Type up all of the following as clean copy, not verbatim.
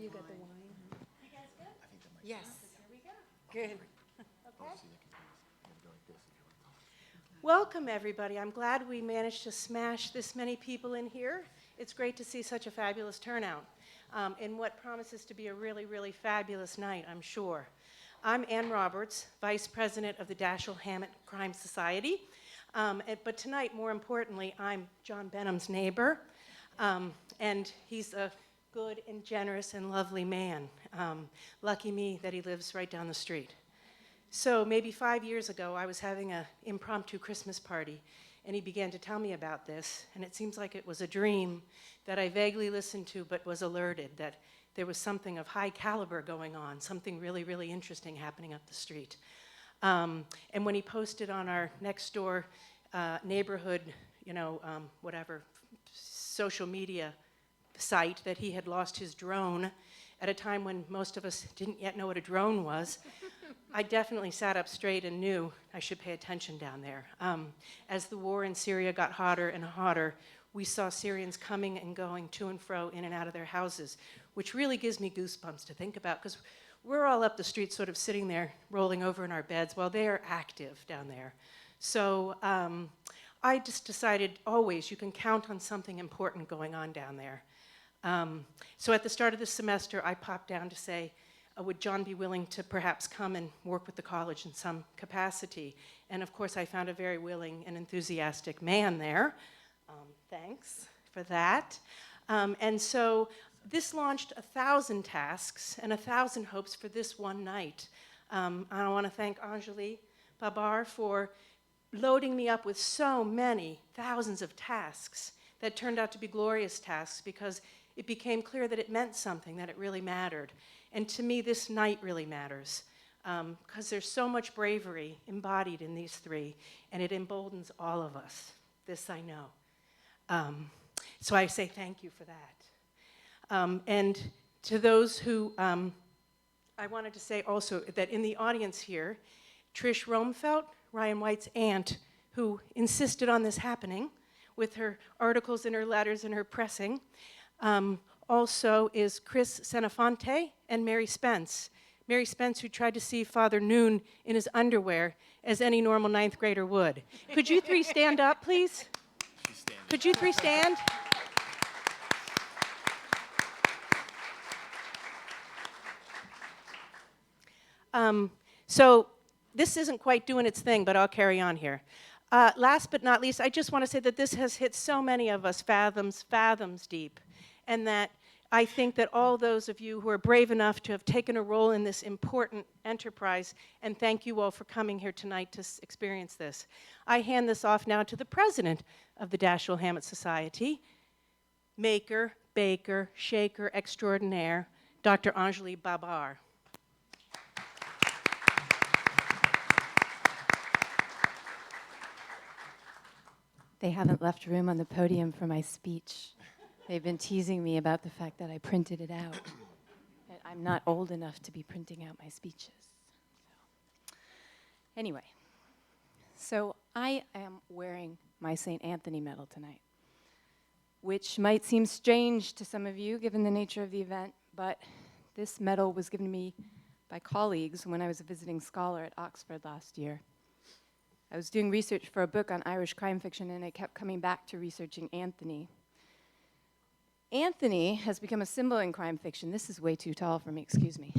You got the wine? You guys good? Yes. Here we go. Good. Okay. Welcome, everybody. I'm glad we managed to smash this many people in here. It's great to see such a fabulous turnout in what promises to be a really, really fabulous night, I'm sure. I'm Ann Roberts, Vice President of the Dashiell Hammett Crime Society. But tonight, more importantly, I'm John Benham's neighbor, and he's a good and generous and lovely man. Lucky me that he lives right down the street. So maybe 5 years ago, I was having an impromptu Christmas party, and he began to tell me about this, and it seems like it was a dream that I vaguely listened to but was alerted that there was something of high caliber going on, something really, really interesting happening up the street. And when he posted on our next door neighborhood, whatever, social media site that he had lost his drone at a time when most of us didn't yet know what a drone was, I definitely sat up straight and knew I should pay attention down there. As the war in Syria got hotter and hotter, we saw Syrians coming and going to and fro, in and out of their houses, which really gives me goosebumps to think about, because we're all up the street sort of sitting there, rolling over in our beds, while they are active down there. So I just decided always you can count on something important going on down there. So at the start of the semester, I popped down to say, would John be willing to perhaps come and work with the college in some capacity? And of course, I found a very willing and enthusiastic man there. Thanks for that. And so this launched 1,000 tasks and 1,000 hopes for this one night. I want to thank Anjali Babar for loading me up with so many thousands of tasks that turned out to be glorious tasks, because it became clear that it meant something, that it really mattered. And to me, this night really matters, because there's so much bravery embodied in these three, and it emboldens all of us. This I know. So I say thank you for that. And to those who, I wanted to say also that in the audience here, Trish Romfeld, Ryan White's aunt, who insisted on this happening with her articles and her letters and her pressing, also is Chris Senafonte and Mary Spence. Mary Spence, who tried to see Father Noon in his underwear, as any normal 9th grader would. Could you three stand up, please? Could you three stand? So this isn't quite doing its thing, but I'll carry on here. Last but not least, I just want to say that this has hit so many of us fathoms deep, and that I think that all those of you who are brave enough to have taken a role in this important enterprise, and thank you all for coming here tonight to experience this. I hand this off now to the president of the Dashiell Hammett Society, maker, baker, shaker extraordinaire, Dr. Anjali Babar. They haven't left room on the podium for my speech. They've been teasing me about the fact that I printed it out. That I'm not old enough to be printing out my speeches. Anyway, so I am wearing my St. Anthony medal tonight, which might seem strange to some of you given the nature of the event, but this medal was given to me by colleagues when I was a visiting scholar at Oxford last year. I was doing research for a book on Irish crime fiction, and I kept coming back to researching Anthony. Anthony has become a symbol in crime fiction. This is way too tall for me, excuse me.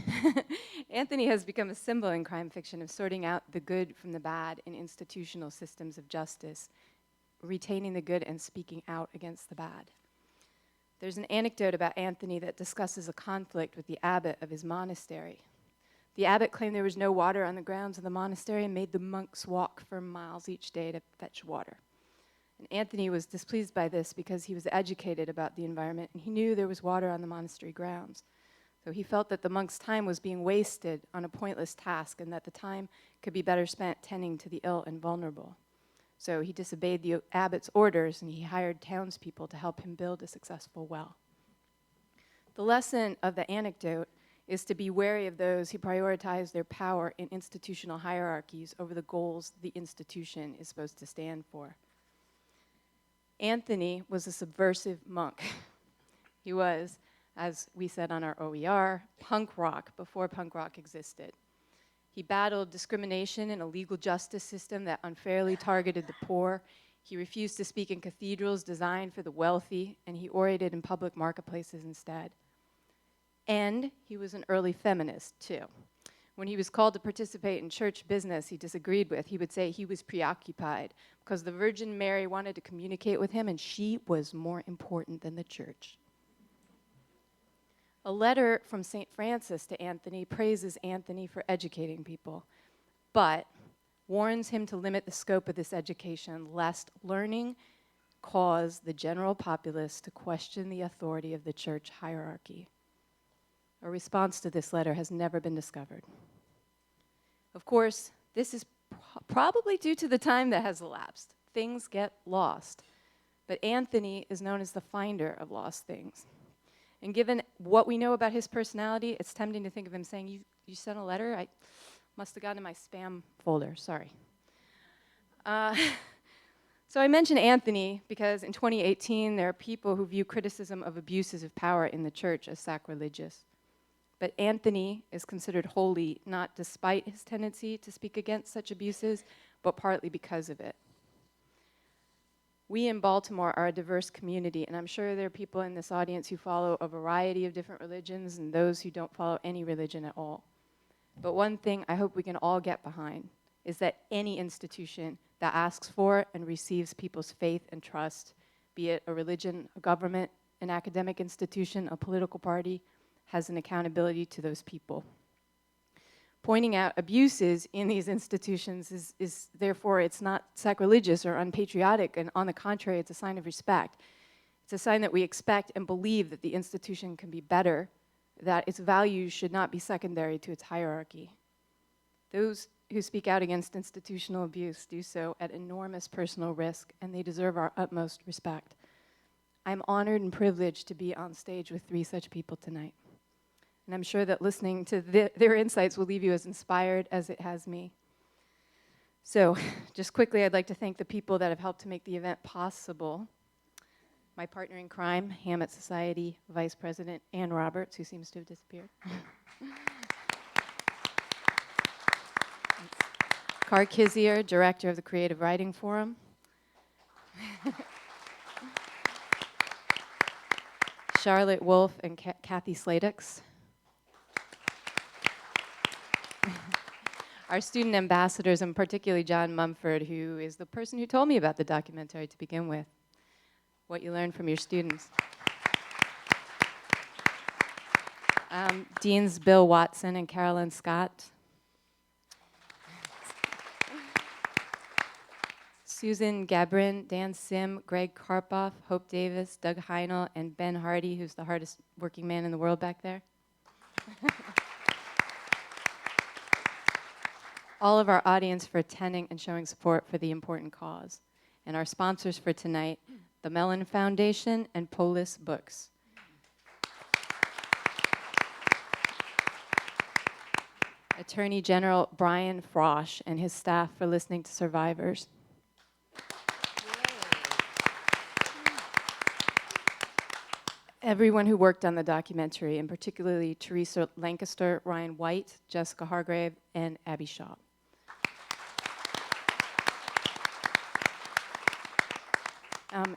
Anthony has become a symbol in crime fiction of sorting out the good from the bad in institutional systems of justice, retaining the good and speaking out against the bad. There's an anecdote about Anthony that discusses a conflict with the abbot of his monastery. The abbot claimed there was no water on the grounds of the monastery and made the monks walk for miles each day to fetch water. And Anthony was displeased by this because he was educated about the environment and he knew there was water on the monastery grounds. So he felt that the monks' time was being wasted on a pointless task and that the time could be better spent tending to the ill and vulnerable. So he disobeyed the abbot's orders and he hired townspeople to help him build a successful well. The lesson of the anecdote is to be wary of those who prioritize their power in institutional hierarchies over the goals the institution is supposed to stand for. Anthony was a subversive monk. He was. as we said on our OER, punk rock before punk rock existed. He battled discrimination in a legal justice system that unfairly targeted the poor. He refused to speak in cathedrals designed for the wealthy, and he orated in public marketplaces instead. And he was an early feminist, too. When he was called to participate in church business he disagreed with, he would say he was preoccupied because the Virgin Mary wanted to communicate with him, and she was more important than the church. A letter from St. Francis to Anthony praises Anthony for educating people, but warns him to limit the scope of this education, lest learning cause the general populace to question the authority of the church hierarchy. A response to this letter has never been discovered. Of course, this is probably due to the time that has elapsed. Things get lost. But Anthony is known as the finder of lost things. And given what we know about his personality, it's tempting to think of him saying, you sent a letter? I must have gotten in my spam folder, sorry. So I mentioned Anthony because in 2018, there are people who view criticism of abuses of power in the church as sacrilegious. But Anthony is considered holy, not despite his tendency to speak against such abuses, but partly because of it. We in Baltimore are a diverse community, and I'm sure there are people in this audience who follow a variety of different religions and those who don't follow any religion at all. But one thing I hope we can all get behind is that any institution that asks for and receives people's faith and trust, be it a religion, a government, an academic institution, a political party, has an accountability to those people. Pointing out abuses in these institutions is therefore, it's not sacrilegious or unpatriotic, and on the contrary, it's a sign of respect. It's a sign that we expect and believe that the institution can be better, that its values should not be secondary to its hierarchy. Those who speak out against institutional abuse do so at enormous personal risk, and they deserve our utmost respect. I'm honored and privileged to be on stage with 3 such people tonight. And I'm sure that listening to their insights will leave you as inspired as it has me. So, just quickly, I'd like to thank the people that have helped to make the event possible. My partner in crime, Hammett Society Vice President Ann Roberts, who seems to have disappeared. Car Kizier, Director of the Creative Writing Forum. Charlotte Wolf and Kathy Sladix. Our student ambassadors, and particularly John Mumford, who is the person who told me about the documentary to begin with. What you learned from your students. Deans Bill Watson and Carolyn Scott. Susan Gabrin, Dan Sim, Greg Karpoff, Hope Davis, Doug Heinel, and Ben Hardy, who's the hardest working man in the world back there. All of our audience for attending and showing support for the important cause. And our sponsors for tonight, the Mellon Foundation and Polis Books. Attorney General Brian Frosch and his staff for listening to survivors. Everyone who worked on the documentary, and particularly Teresa Lancaster, Ryan White, Jessica Hargrave, and Abby Shaw.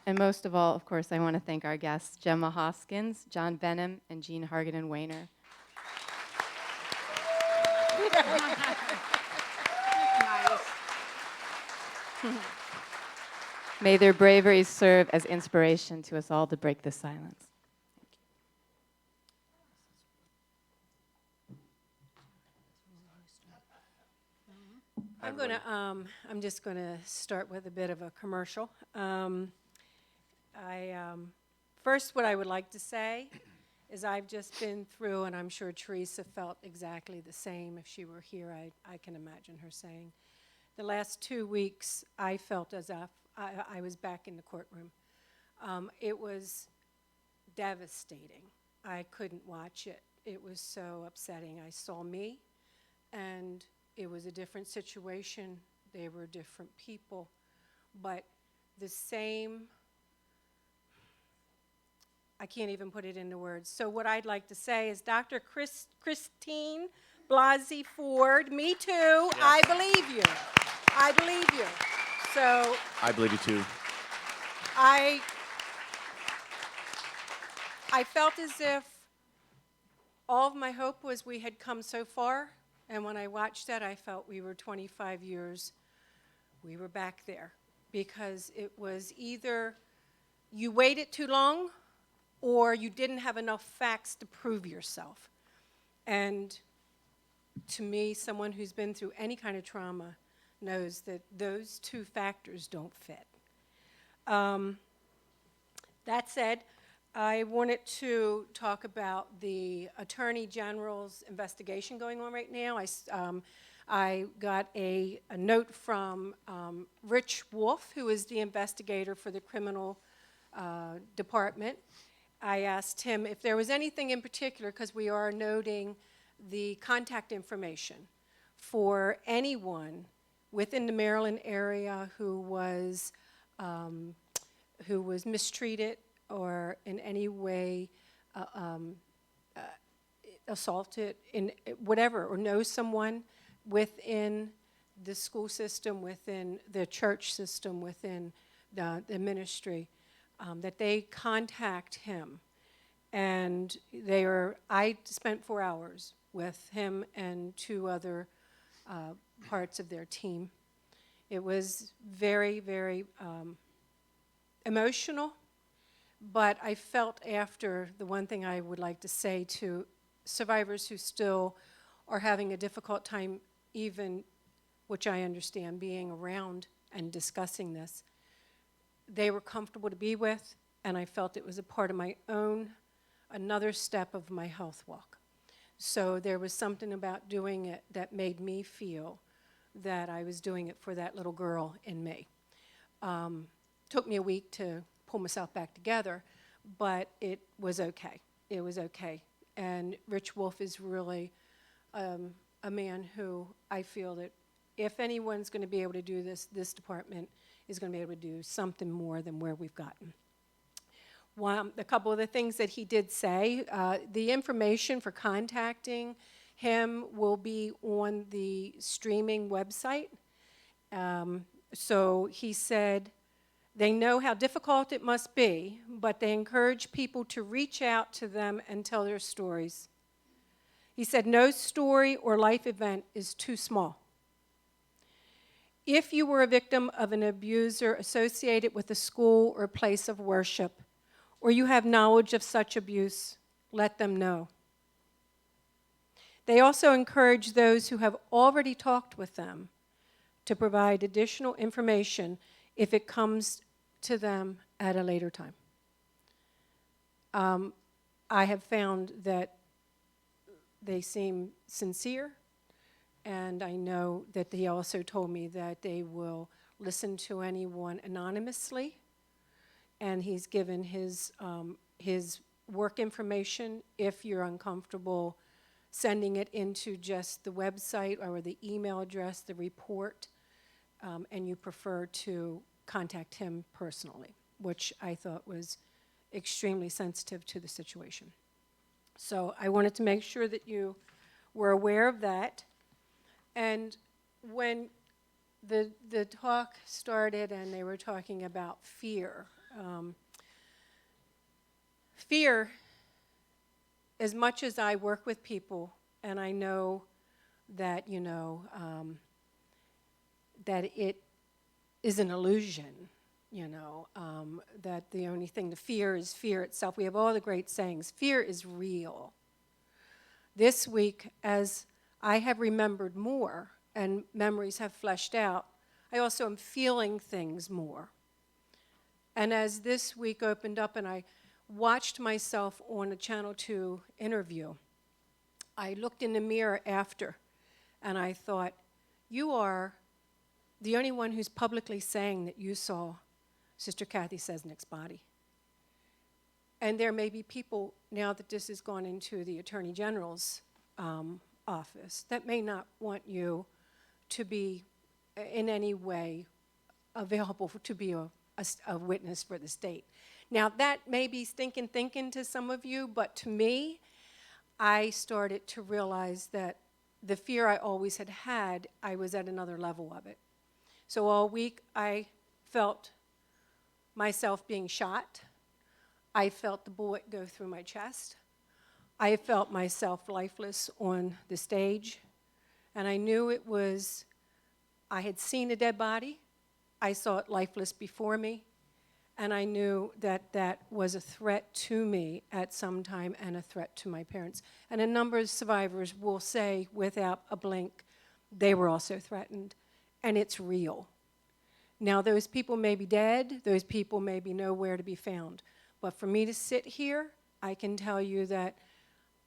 And most of all, of course, I want to thank our guests, Gemma Hoskins, John Benham, and Jean Hargaden-Weiner. May their bravery serve as inspiration to us all to break the silence. I'm just gonna start with a bit of a commercial. First, what I would like to say is I've just been through, and I'm sure Teresa felt exactly the same if she were here, I can imagine her saying. The last 2 weeks, I felt as if I was back in the courtroom. It was devastating. I couldn't watch it. It was so upsetting. I saw me, and it was a different situation. They were different people, but the same I can't even put it into words. So what I'd like to say is Dr. Christine Blasey Ford, me too, yes. I believe you. I believe you. So I believe you too. I felt as if all of my hope was we had come so far, and when I watched that, I felt we were 25 years, we were back there, because it was either you waited too long or you didn't have enough facts to prove yourself. And to me, someone who's been through any kind of trauma knows that those two factors don't fit. That said, I wanted to talk about the Attorney General's investigation going on right now. I got a note from Rich Wolf, who is the investigator for the criminal department. I asked him if there was anything in particular, because we are noting the contact information for anyone within the Maryland area who was mistreated or in any way assaulted, in whatever, or knows someone within the school system, within the church system, within the ministry, that they contact him. And I spent 4 hours with him and 2 other parts of their team. It was very, very emotional, but I felt after, the one thing I would like to say to survivors who still are having a difficult time, even, which I understand, being around and discussing this, they were comfortable to be with, and I felt it was a part of my own, another step of my health walk. So there was something about doing it that made me feel that I was doing it for that little girl in me. Took me a week to pull myself back together, but it was okay. It was okay. And Rich Wolf is really a man who I feel that if anyone's going to be able to do this, this department is going to be able to do something more than where we've gotten. A couple of the things that he did say, the information for contacting him will be on the streaming website. So he said, they know how difficult it must be, but they encourage people to reach out to them and tell their stories. He said, no story or life event is too small. If you were a victim of an abuser associated with a school or place of worship, or you have knowledge of such abuse, let them know. They also encourage those who have already talked with them to provide additional information if it comes to them at a later time. I have found that they seem sincere, and I know that he also told me that they will listen to anyone anonymously, and he's given his work information if you're uncomfortable sending it into just the website or the email address, the report, and you prefer to contact him personally, which I thought was extremely sensitive to the situation. So I wanted to make sure that you were aware of that. And when the talk started and they were talking about fear, fear, as much as I work with people and I know that, that it is an illusion, that the only thing to fear is fear itself. We have all the great sayings. Fear is real. This week, as I have remembered more and memories have fleshed out, I also am feeling things more. And as this week opened up and I watched myself on a Channel 2 interview, I looked in the mirror after and I thought, you are the only one who's publicly saying that you saw Sister Kathy Sesnick's body. And there may be people, now that this has gone into the Attorney General's office, that may not want you to be in any way available to be a witness for the state. Now, that may be stinking thinking to some of you, but to me, I started to realize that the fear I always had, I was at another level of it. So all week, I felt myself being shot. I felt the bullet go through my chest. I felt myself lifeless on the stage. And I knew it was, I had seen a dead body. I saw it lifeless before me. And I knew that that was a threat to me at some time and a threat to my parents. And a number of survivors will say without a blink, they were also threatened. And it's real. Now, those people may be dead. Those people may be nowhere to be found. But for me to sit here, I can tell you that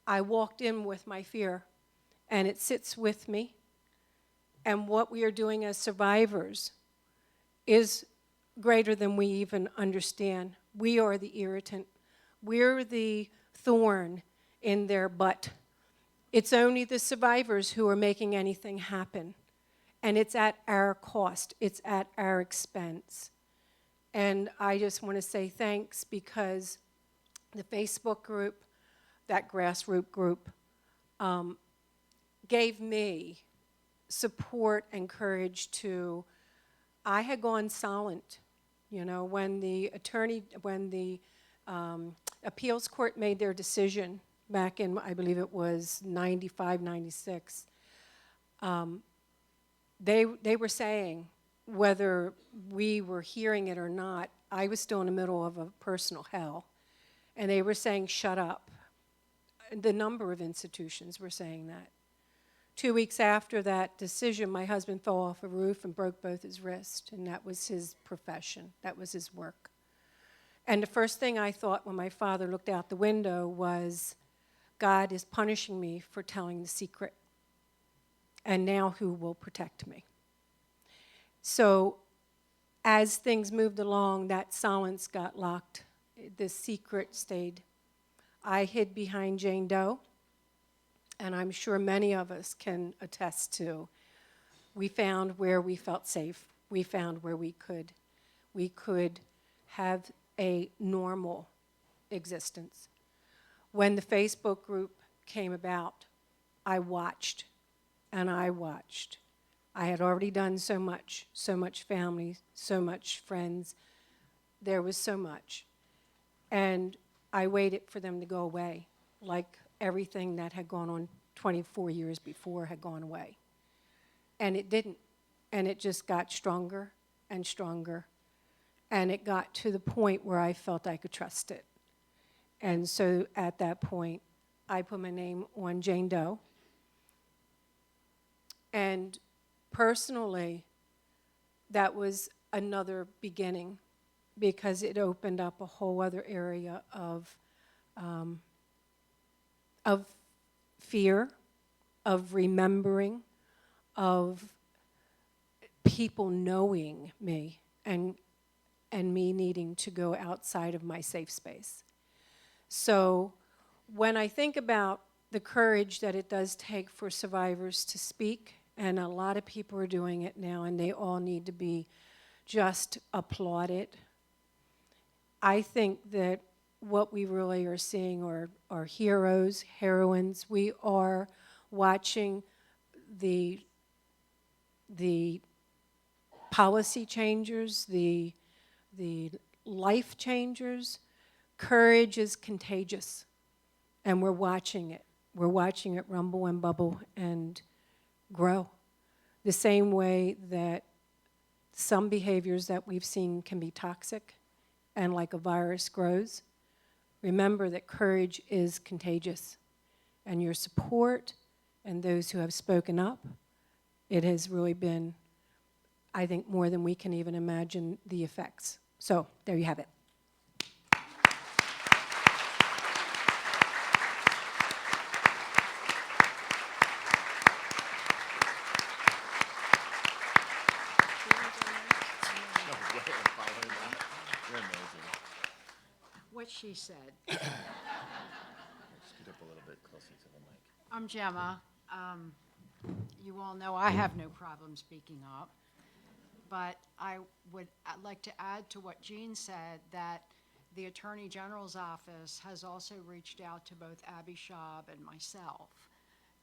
I walked in with my fear, and it sits with me. And what we are doing as survivors is greater than we even understand. We are the irritant. We're the thorn in their butt. It's only the survivors who are making anything happen. And it's at our cost. It's at our expense. And I just want to say thanks, because the Facebook group, that grassroots group, gave me support and courage to, I had gone silent. You know, when the appeals court made their decision back in, I believe it was 95, 96, they were saying, whether we were hearing it or not, I was still in the middle of a personal hell. And they were saying, shut up. The number of institutions were saying that. 2 weeks after that decision, my husband fell off a roof and broke both his wrists, and that was his profession. That was his work. And the first thing I thought when my father looked out the window was, God is punishing me for telling the secret. And now who will protect me? So as things moved along, that silence got locked. The secret stayed. I hid behind Jane Doe, and I'm sure many of us can attest to, we found where we felt safe. We found where we could have a normal existence. When the Facebook group came about, I watched, and I watched. I had already done so much family, so much friends. There was so much. And I waited for them to go away, like everything that had gone on 24 years before had gone away. And it didn't. And it just got stronger and stronger. And it got to the point where I felt I could trust it. And so at that point, I put my name on Jane Doe. And personally, that was another beginning, because it opened up a whole other area of fear, of remembering, of people knowing me, and me needing to go outside of my safe space. So when I think about the courage that it does take for survivors to speak, and a lot of people are doing it now, and they all need to be just applauded. I think that what we really are seeing are heroes, heroines. We are watching the policy changers, the life changers. Courage is contagious, and we're watching it. We're watching it rumble and bubble and grow. The same way that some behaviors that we've seen can be toxic, and like a virus grows. Remember that courage is contagious, and your support and those who have spoken up, it has really been, I think, more than we can even imagine the effects. So there you have it. What she said. Scoot up a little bit closer to the mic. I'm Gemma. You all know I have no problem speaking up, but I'd like to add to what Jean said, that the Attorney General's office has also reached out to both Abby Schaub and myself.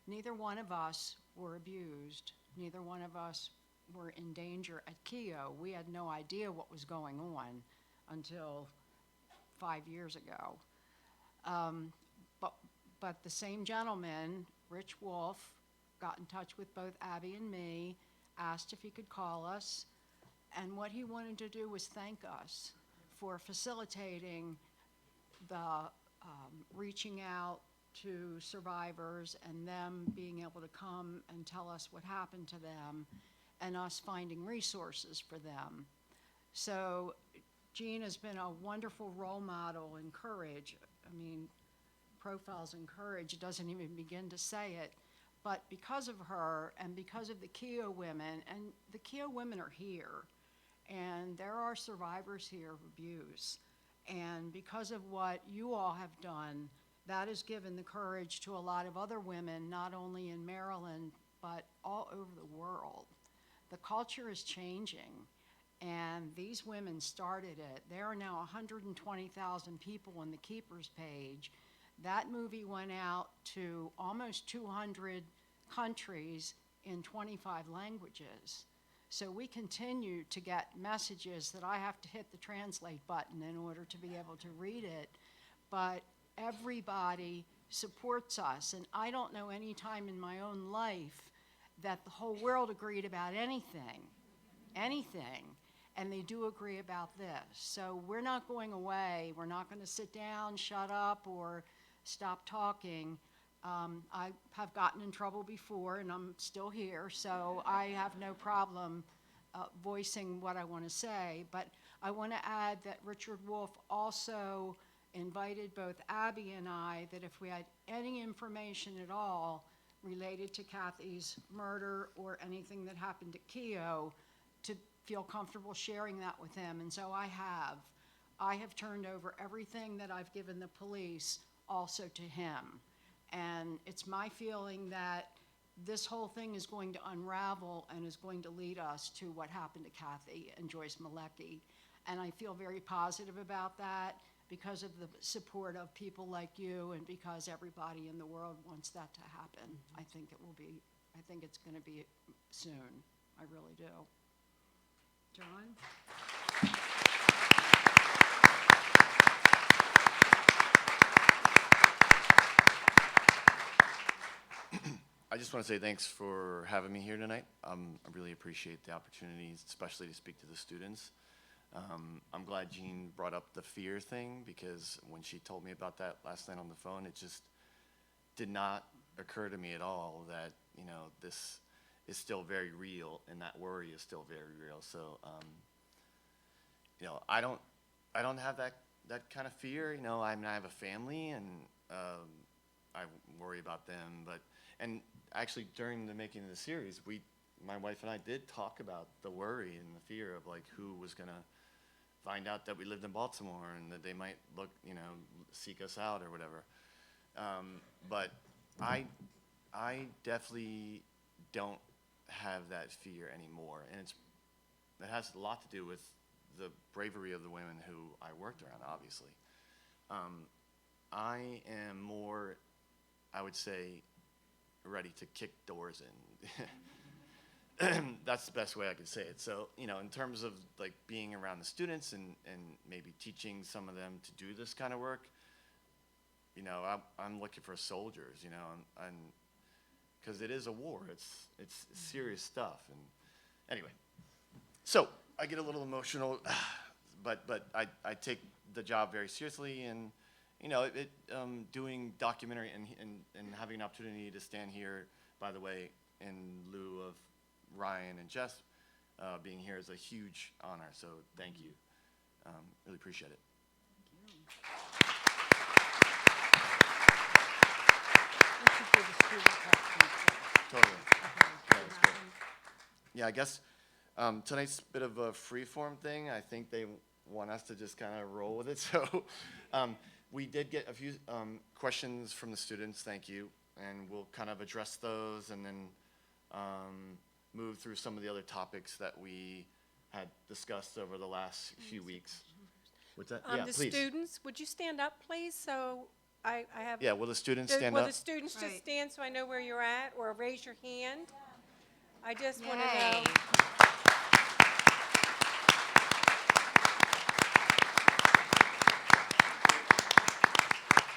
Neither one of us were abused. Neither one of us were in danger at Keogh. We had no idea what was going on until 5 years ago. But the same gentleman, Rich Wolf, got in touch with both Abby and me, asked if he could call us, and what he wanted to do was thank us for facilitating the reaching out to survivors and them being able to come and tell us what happened to them and us finding resources for them. So Jean has been a wonderful role model in courage. I mean, profiles in courage, doesn't even begin to say it. But because of her and because of the Keogh women, and the Keogh women are here, and there are survivors here of abuse. And because of what you all have done, that has given the courage to a lot of other women, not only in Maryland, but all over the world. The culture is changing, and these women started it. There are now 120,000 people on the Keepers page. That movie went out to almost 200 countries in 25 languages. So we continue to get messages that I have to hit the translate button in order to be able to read it. But everybody supports us, and I don't know any time in my own life that the whole world agreed about anything, and they do agree about this. So we're not going away. We're not going to sit down, shut up, or stop talking. I have gotten in trouble before, and I'm still here, so I have no problem voicing what I want to say. But I want to add that Richard Wolf also invited both Abby and I that if we had any information at all related to Kathy's murder or anything that happened at Keogh, to feel comfortable sharing that with him. And so I have turned over everything that I've given the police also to him. And it's my feeling that this whole thing is going to unravel and is going to lead us to what happened to Kathy and Joyce Malecki. And I feel very positive about that because of the support of people like you and because everybody in the world wants that to happen. I think it's going to be soon. I really do. John? I just want to say thanks for having me here tonight. I really appreciate the opportunity, especially to speak to the students. I'm glad Jean brought up the fear thing, because when she told me about that last night on the phone, it just did not occur to me at all that, you know, this is still very real and that worry is still very real. So, you know, I don't have that kind of fear. You know, I mean, I have a family and I worry about them, and actually during the making of the series, my wife and I did talk about the worry and the fear of like who was gonna find out that we lived in Baltimore and that they might seek us out or whatever. But I definitely don't have that fear anymore, and it has a lot to do with the bravery of the women who I worked around, obviously. I am more, I would say, ready to kick doors in. That's the best way I could say it. So, you know, in terms of like being around the students and maybe teaching some of them to do this kind of work, you know, I'm looking for soldiers, you know, and because it is a war. It's serious stuff. And anyway, so I get a little emotional, but I take the job very seriously, and you know, doing documentary and having an opportunity to stand here, by the way, in lieu of Ryan and Jess being here is a huge honor. So thank you. Really appreciate it. Totally. Yeah, that's great. Yeah, I guess tonight's a bit of a free-form thing. I think they want us to just kind of roll with it. So we did get a few questions from the students, thank you, and we'll kind of address those and then move through some of the other topics that we had discussed over the last few weeks. What's that? Yeah, The please. students, would you stand up, please, so I have... Yeah, will the students stand Will up? the students just Right. stand so I know where you're at, or raise your hand? I just want to Yay. know.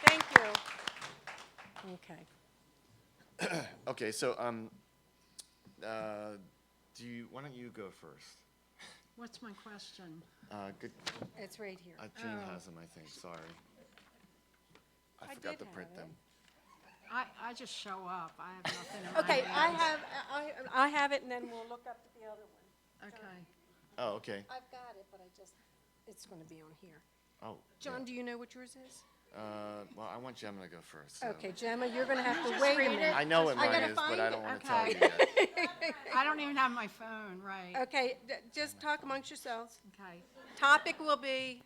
Thank you. Okay. Okay, so, why don't you go first? What's my question? Good, It's right here. Jean has them, I think, sorry. I I forgot did to print have them. I just show up. I have nothing in my Okay, hands. I have it, and then we'll look up at the other one. Okay. Oh, okay. I've got it, but it's going to be on here. Oh, John, do you know what yours is? well, I want Gemma to go first. So. Okay, Gemma, you're going to have to wait a minute. I know what I mine gotta is, but find I it. don't want to tell Okay. you yet. I don't even have my phone, right. Okay, just talk amongst yourselves. Okay, Topic will be...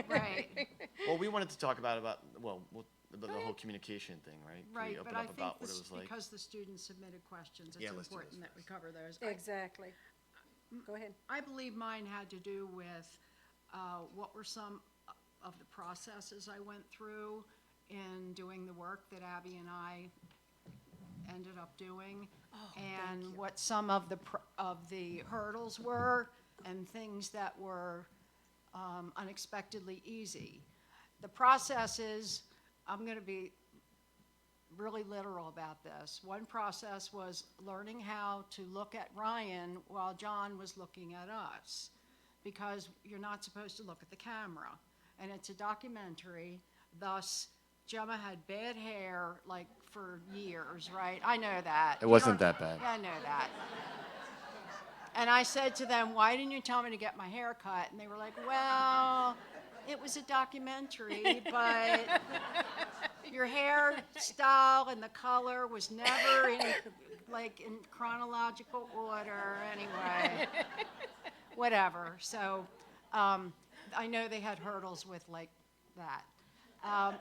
right, Well, we wanted to talk about the whole communication thing, right? Can we right, open but I up think about what it this, was like? because the students submitted questions, Yeah, it's let's do important those that we first. cover those. Exactly. Go ahead. I believe mine had to do with what were some of the processes I went through in doing the work that Abby and I ended up doing, and what some of the hurdles were, and things that were unexpectedly easy. The processes, I'm going to be really literal about this. One process was learning how to look at Ryan while John was looking at us, because you're not supposed to look at the camera. And it's a documentary, thus Gemma had bad hair like for years, right? I know that. It You wasn't don't- that bad. Yeah, I know that. And I said to them, why didn't you tell me to get my hair cut? And they were like, well, it was a documentary, but your hairstyle and the color was never in chronological order anyway. Whatever. So I know they had hurdles with like that.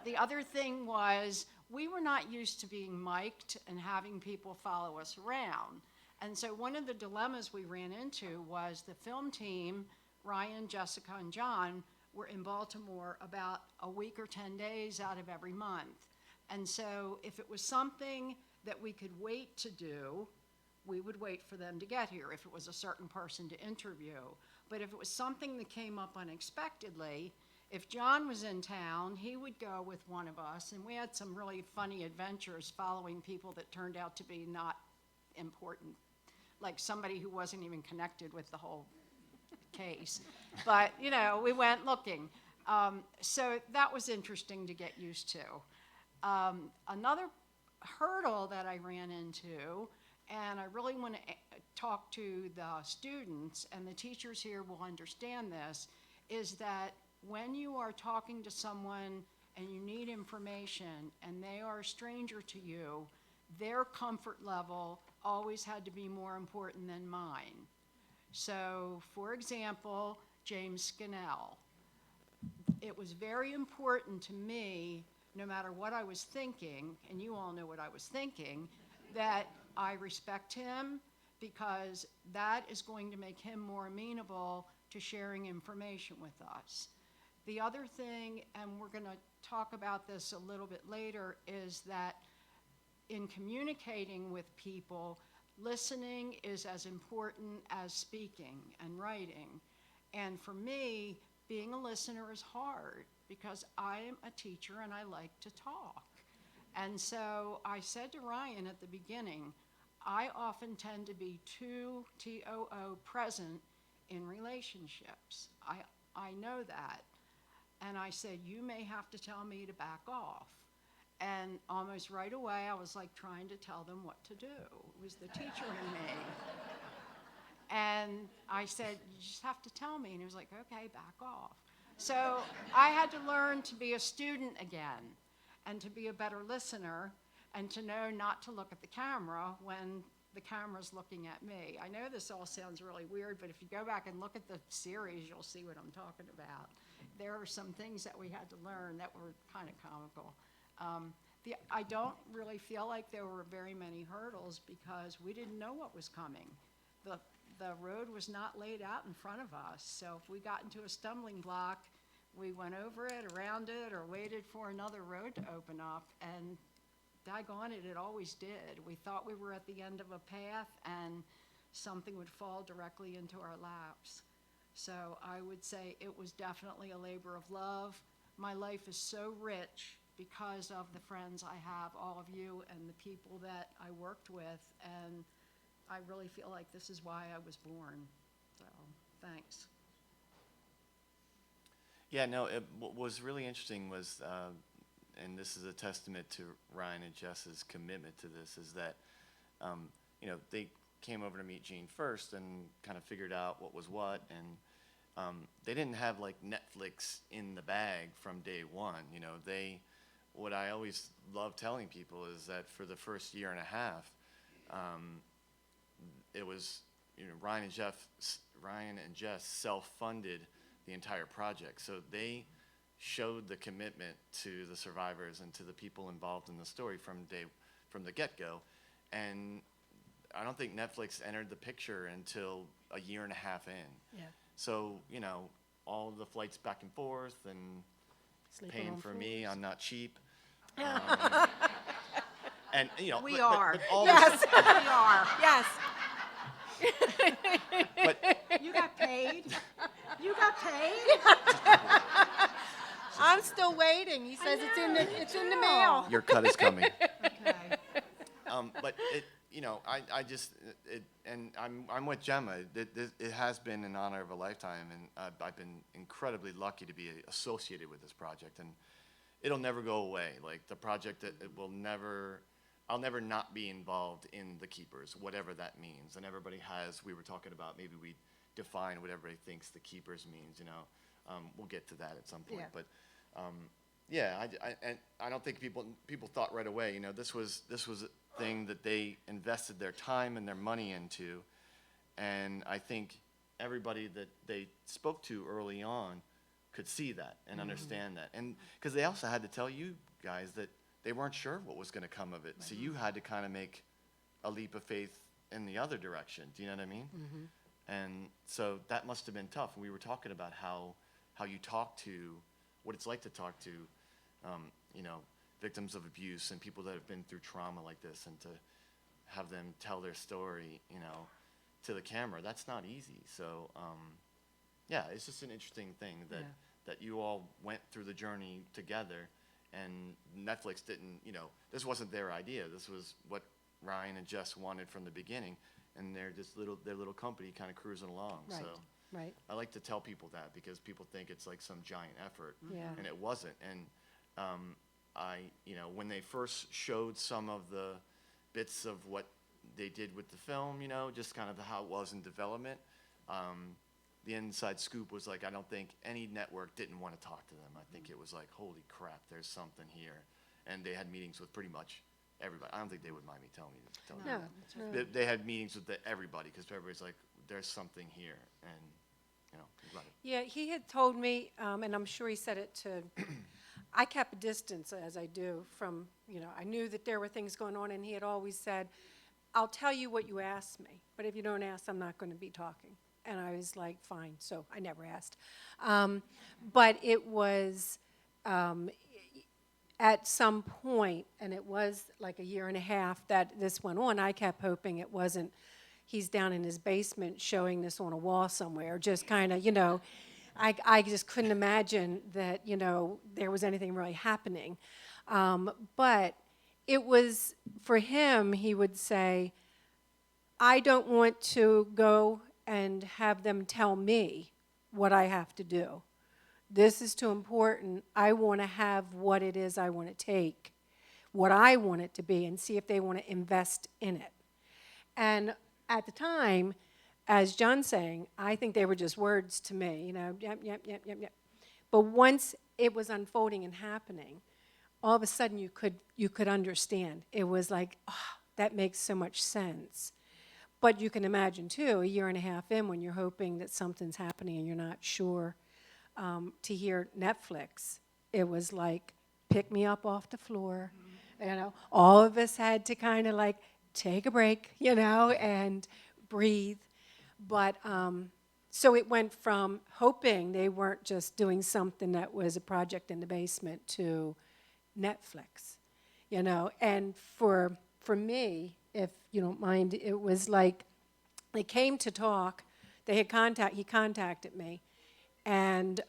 The other thing was we were not used to being mic'd and having people follow us around. And so one of the dilemmas we ran into was the film team, Ryan, Jessica, and John, were in Baltimore about a week or 10 days out of every month. And so if it was something that we could wait to do, we would wait for them to get here if it was a certain person to interview. But if it was something that came up unexpectedly, if John was in town, he would go with one of us, and we had some really funny adventures following people that turned out to be not important, like somebody who wasn't even connected with the whole case. But, you know, we went looking. So that was interesting to get used to. Another hurdle that I ran into, and I really want to talk to the students, and the teachers here will understand this, is that when you are talking to someone and you need information and they are a stranger to you, their comfort level always had to be more important than mine. So, for example, James Scannell. It was very important to me, no matter what I was thinking, and you all know what I was thinking, that I respect him, because that is going to make him more amenable to sharing information with us. The other thing, and we're going to talk about this a little bit later, is that in communicating with people, listening is as important as speaking and writing. And for me, being a listener is hard because I am a teacher and I like to talk. And so I said to Ryan at the beginning, I often tend to be too TOO present in relationships. I know that. And I said, you may have to tell me to back off. And almost right away, I was like trying to tell them what to do. It was the teacher in me. And I said, you just have to tell me. And he was like, okay, back off. So I had to learn to be a student again and to be a better listener and to know not to look at the camera when the camera's looking at me. I know this all sounds really weird, but if you go back and look at the series, you'll see what I'm talking about. There are some things that we had to learn that were kind of comical. I don't really feel like there were very many hurdles because we didn't know what was coming. The road was not laid out in front of us, so if we got into a stumbling block, We went over it, around it, or waited for another road to open up, and daggone it, it always did. We thought we were at the end of a path, and something would fall directly into our laps. So I would say it was definitely a labor of love. My life is so rich because of the friends I have, all of you, and the people that I worked with, and I really feel like this is why I was born. So, thanks. Yeah, no, what was really interesting was, and this is a testament to Ryan and Jess's commitment to this, is that, you know, they came over to meet Gene first and kind of figured out what was what, and they didn't have like Netflix in the bag from day one. You know, what I always love telling people is that for the first year and a half, it was, you know, Ryan and Jess self-funded the entire project. So they showed the commitment to the survivors and to the people involved in the story from the get-go. And I don't think Netflix entered the picture until a year and a half in. Yeah. So, you know, all the flights back and forth and Sleeping paying on for me, floors. I'm not cheap. And, you know, We but are. all Yes. We are. Yes. but You got paid? You got paid? I'm still waiting. He says it's in the mail. your cut is coming. Okay. But it, you know, I just, and I'm with Gemma. It has been an honor of a lifetime, and I've been incredibly lucky to be associated with this project, and it'll never go away. Like the project, I'll never not be involved in the Keepers, whatever that means. And everybody we were talking about, maybe we define what everybody thinks the Keepers means, you know. We'll get to that at some point, Yeah. but, yeah, I don't think people thought right away, you know, this was a thing that they invested their time and their money into, and I think everybody that they spoke to early on could see that and understand that, and because they also had to tell you guys that they weren't sure what was going to come of it, so you had to kind of make a leap of faith in the other direction. Do you know what I mean? And so that must have been tough. And we were talking about how you talk to, what it's like to talk to, you know, victims of abuse and people that have been through trauma like this, and to have them tell their story, you know, to the camera. That's not easy. So, yeah, it's just an interesting thing that you all went through the journey together, and Netflix didn't, you know, this wasn't their idea. This was what Ryan and Jess wanted from the beginning, and they're just their little company kind of cruising along. Right. So Right. I like to tell people that, because people think it's like some giant effort, Yeah. and it wasn't. And you know, when they first showed some of the bits of what they did with the film, you know, just kind of how it was in development, the inside scoop was like, I don't think any network didn't want to talk to them. I think it was like, holy crap, there's something here. And they had meetings with pretty much everybody. I don't think they would mind me telling you. No. They had meetings with everybody, because everybody's like, there's something here, and, you know, I'm glad it. Yeah, he had told me, and I'm sure he said it to, I kept a distance, as I do, from, you know, I knew that there were things going on, and he had always said, I'll tell you what you asked me, but if you don't ask, I'm not going to be talking. And I was like, fine, so I never asked. But it was at some point, and it was like a year and a half that this went on, I kept hoping it wasn't, he's down in his basement showing this on a wall somewhere, just kind of, you know, I just couldn't imagine that, you know, there was anything really happening. But it was, for him, he would say, I don't want to go and have them tell me what I have to do. This is too important. I want to have what it is I want to take, what I want it to be, and see if they want to invest in it. And at the time, as John's saying, I think they were just words to me, you know, yep. But once it was unfolding and happening, all of a sudden you could understand. It was like, oh, that makes so much sense. But you can imagine, too, a year and a half in, when you're hoping that something's happening and you're not sure, to hear Netflix, it was like, pick me up off the floor. You know, all of us had to kind of like take a break, you know, and breathe. But So it went from hoping they weren't just doing something that was a project in the basement to Netflix, you know. And for me, if you don't mind, it was like they came to talk. He contacted me, and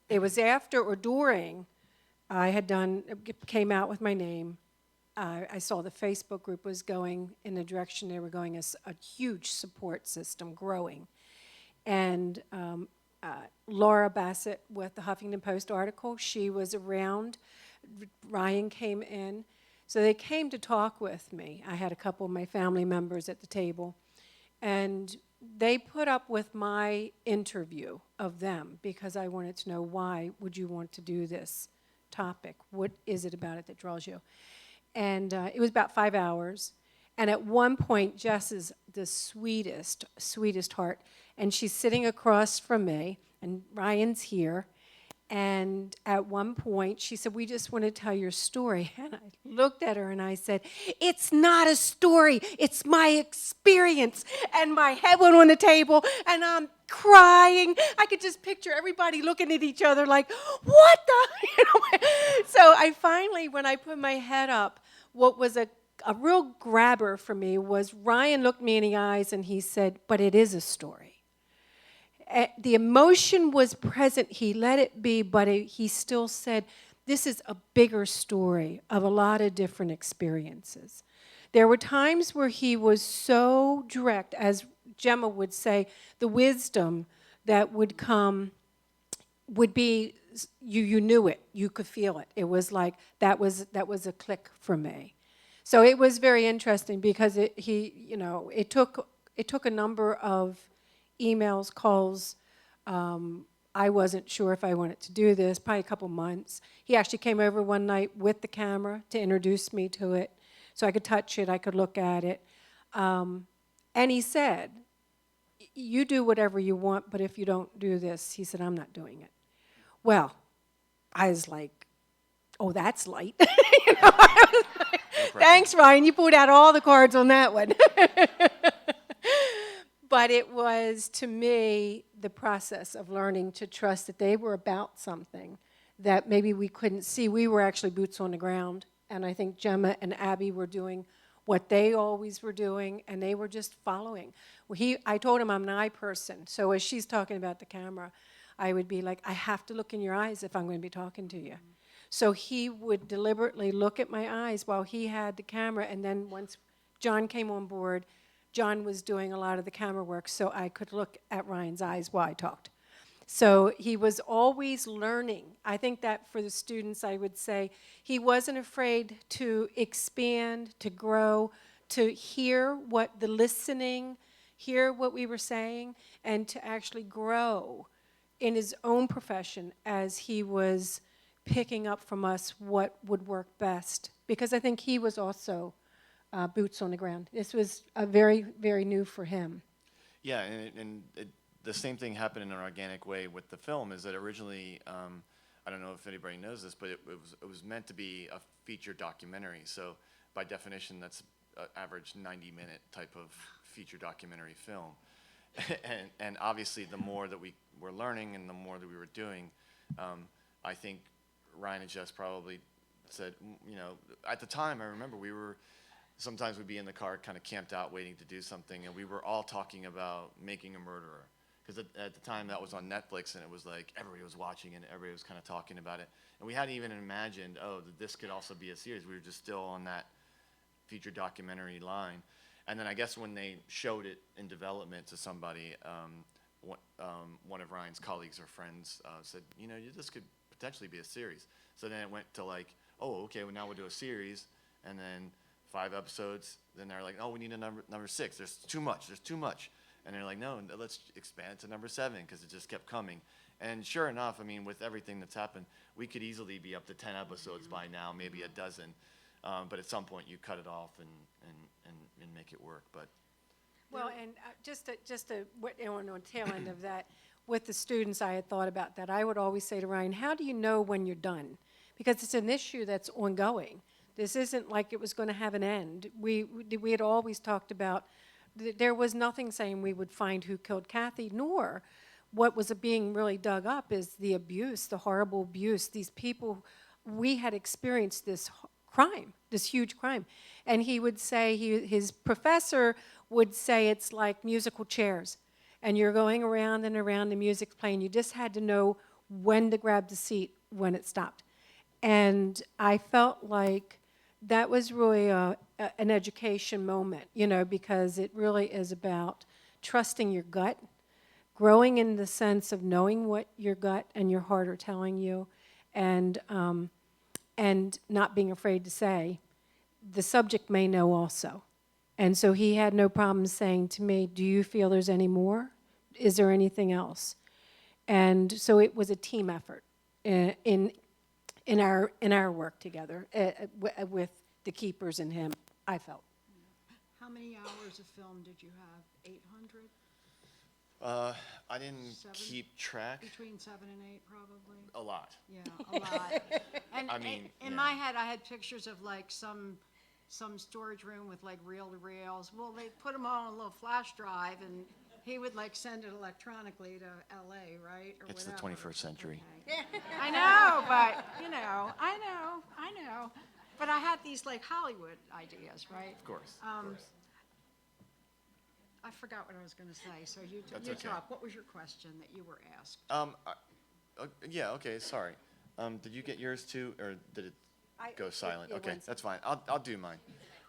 it was after or during came out with my name. I saw the Facebook group was going in the direction they were going, as a huge support system growing. And Laura Bassett with the Huffington Post article, she was around. Ryan came in. So they came to talk with me. I had a couple of my family members at the table. And they put up with my interview of them because I wanted to know, why would you want to do this topic? What is it about it that draws you? And it was about 5 hours. And at one point, Jess is the sweetest, sweetest heart. And she's sitting across from me, and Ryan's here. And at one point, she said, we just want to tell your story. And I looked at her and I said, it's not a story, it's my experience. And my head went on the table, and I'm crying. I could just picture everybody looking at each other like, what the? You know? So I finally, when I put my head up, what was a real grabber for me was Ryan looked me in the eyes and he said, but it is a story. The emotion was present. He let it be, but he still said, this is a bigger story of a lot of different experiences. There were times where he was so direct, as Gemma would say, the wisdom that would come would be, you knew it, you could feel it. It was like, that was a click for me. So it was very interesting because it took a number of emails, calls. I wasn't sure if I wanted to do this, probably a couple months. He actually came over one night with the camera to introduce me to it, so I could touch it, I could look at it. And he said, you do whatever you want, but if you don't do this, he said, I'm not doing it. Well, I was like, oh, that's light. You know, I was like, thanks, Ryan, you pulled out all the cards on that one. But it was, to me, the process of learning to trust that they were about something that maybe we couldn't see. We were actually boots on the ground, and I think Gemma and Abby were doing what they always were doing, and they were just following. I told him I'm an eye person, so as she's talking about the camera, I would be like, I have to look in your eyes if I'm going to be talking to you. So he would deliberately look at my eyes while he had the camera, and then once John came on board, John was doing a lot of the camera work, so I could look at Ryan's eyes while I talked. So he was always learning. I think that for the students, I would say, he wasn't afraid to expand, to grow, to hear what the listening, hear what we were saying, and to actually grow in his own profession as he was picking up from us what would work best. Because I think he was also boots on the ground. This was very, very new for him. Yeah, the same thing happened in an organic way with the film. Is that originally, I don't know if anybody knows this, but it was meant to be a feature documentary. So by definition, that's an average 90-minute type of feature documentary film. and obviously, the more that we were learning and the more that we were doing, I think Ryan and Jess probably said, you know, at the time, I remember sometimes we'd be in the car kind of camped out waiting to do something, and we were all talking about Making a Murderer. Because at the time that was on Netflix, and it was like everybody was watching and everybody was kind of talking about it. And we hadn't even imagined, that this could also be a series. We were just still on that feature documentary line. And then I guess when they showed it in development to somebody, one of Ryan's colleagues or friends said, you know, this could potentially be a series. So then it went to like, oh, okay, well now we'll do a series, and then 5 episodes, then they're like, oh, we need a number 6. There's too much. And they're like, no, let's expand it to number 7, because it just kept coming. And sure enough, I mean, with everything that's happened, we could easily be up to 10 episodes by now, maybe a dozen. But at some point, you cut it off and make it work. But well, and just on the tail end of that, with the students, I had thought about that. I would always say to Ryan, how do you know when you're done? Because it's an issue that's ongoing. This isn't like it was going to have an end. We had always talked about There was nothing saying we would find who killed Kathy, nor what was being really dug up is the abuse, the horrible abuse. These people, we had experienced this crime, this huge crime. And he would say, his professor would say it's like musical chairs. And you're going around and around, the music's playing. You just had to know when to grab the seat when it stopped. And I felt like that was really an education moment, you know, because it really is about trusting your gut, growing in the sense of knowing what your gut and your heart are telling you, and not being afraid to say, the subject may know also. And so he had no problem saying to me, do you feel there's any more? Is there anything else? And so it was a team effort in our work together with the keepers and him, I felt. How many hours of film did you have? 800? I didn't Seven? keep track. Between 7 and 8, probably? A lot. Yeah, a lot. And I mean, in yeah. my head, I had pictures of like some storage room with like reel-to-reels. Well, they put them all on a little flash drive, and he would like send it electronically to LA, right? Or It's the whatever. 21st century. Okay. I know, but I know. But I had these like Hollywood ideas, right? Of course. I forgot what I was going to say, so you That's okay. talk. What was your question that you were asked? Yeah. Okay. Sorry. Did you get yours too, or did it go silent? it Okay, went that's fine. I'll do mine.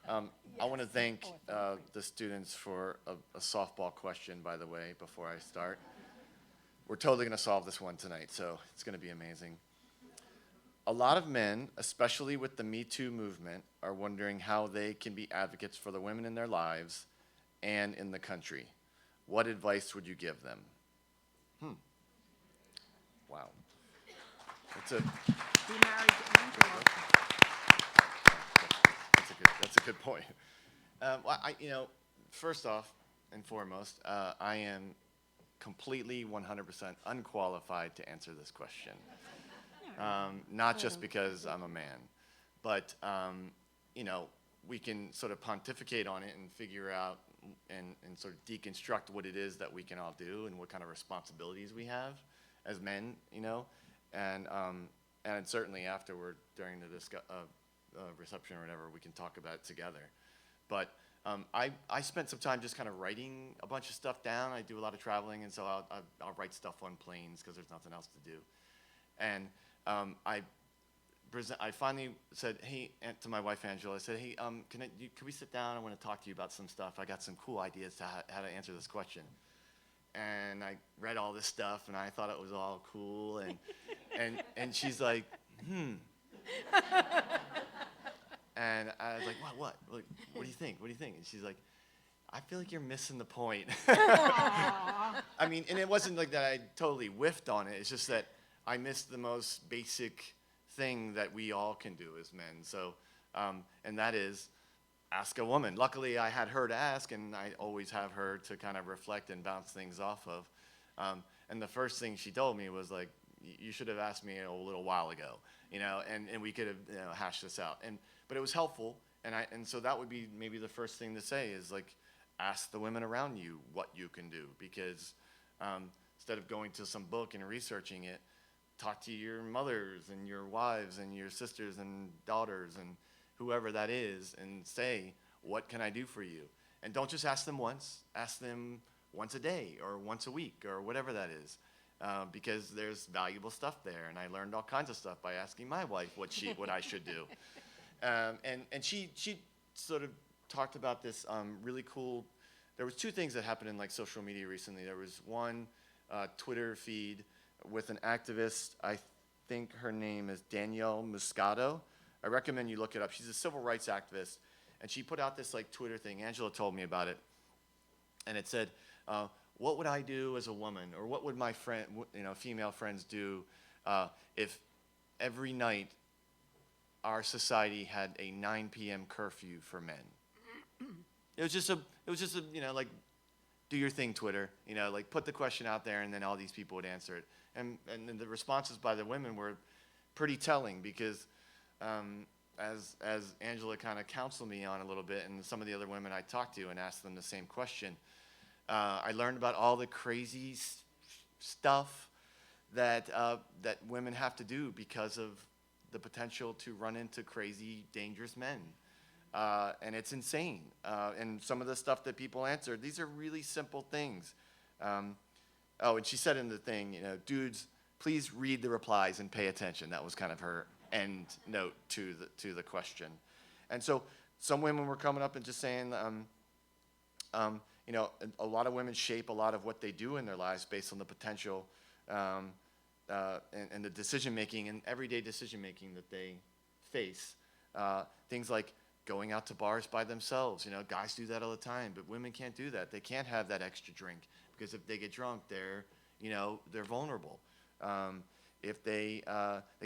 I want to thank the students for a softball question, by the way, before I start. We're totally going to solve this one tonight, so it's going to be amazing. A lot of men, especially with the Me Too movement, are wondering how they can be advocates for the women in their lives and in the country. What advice would you give them? Wow. Be married to Angela. That's a good point. Well, first off and foremost, I am completely 100% unqualified to answer this question. Not just because I'm a man, but we can sort of pontificate on it and figure out and sort of deconstruct what it is that we can all do and what kind of responsibilities we have as men, and certainly afterward during the reception or whatever, we can talk about it together. But I spent some time just kind of writing a bunch of stuff down. I do a lot of traveling, and so I'll write stuff on planes because there's nothing else to do. And I finally said, hey, to my wife Angela, I said, hey, can we sit down? I want to talk to you about some stuff. I got some cool ideas to how to answer this question. And I read all this stuff, and I thought it was all cool, and she's like, And I was like, what? What do you think? What do you think? And she's like, I feel like you're missing the point. I mean, and it wasn't like that I totally whiffed on it. It's just that I missed the most basic thing that we all can do as men. So, and that is ask a woman. Luckily, I had her to ask, and I always have her to kind of reflect and bounce things off of. And the first thing she told me was like, you should have asked me a little while ago, and we could have hashed this out. But it was helpful, and so that would be maybe the first thing to say is like, ask the women around you what you can do, because instead of going to some book and researching it, talk to your mothers and your wives and your sisters and daughters and whoever that is and say, what can I do for you? And don't just ask them once, ask them once a day or once a week or whatever that is, because there's valuable stuff there. And I learned all kinds of stuff by asking my wife what I should do. And she sort of talked about this really cool, there was two things that happened in like social media recently. There was one Twitter feed with an activist, I think her name is Danielle Muscato. I recommend you look it up. She's a civil rights activist, and she put out this like Twitter thing. Angela told me about it, and it said, what would I do as a woman, or what would my female friends do if every night our society had a 9 p.m. curfew for men? It was just a like, do your thing, Twitter. Like put the question out there, and then all these people would answer it. And the responses by the women were pretty telling, because as Angela kind of counseled me on a little bit, and some of the other women I talked to and asked them the same question, I learned about all the crazy stuff that that women have to do because of the potential to run into crazy, dangerous men. And it's insane. And some of the stuff that people answered, these are really simple things. Oh, and she said in the thing, you know, dudes, please read the replies and pay attention. That was kind of her end note to the question. And so some women were coming up and just saying, you know, a lot of women shape a lot of what they do in their lives based on the potential and the decision-making and everyday decision-making that they face. Things like going out to bars by themselves. You know, guys do that all the time, but women can't do that. They can't have that extra drink because if they get drunk, they're vulnerable. If they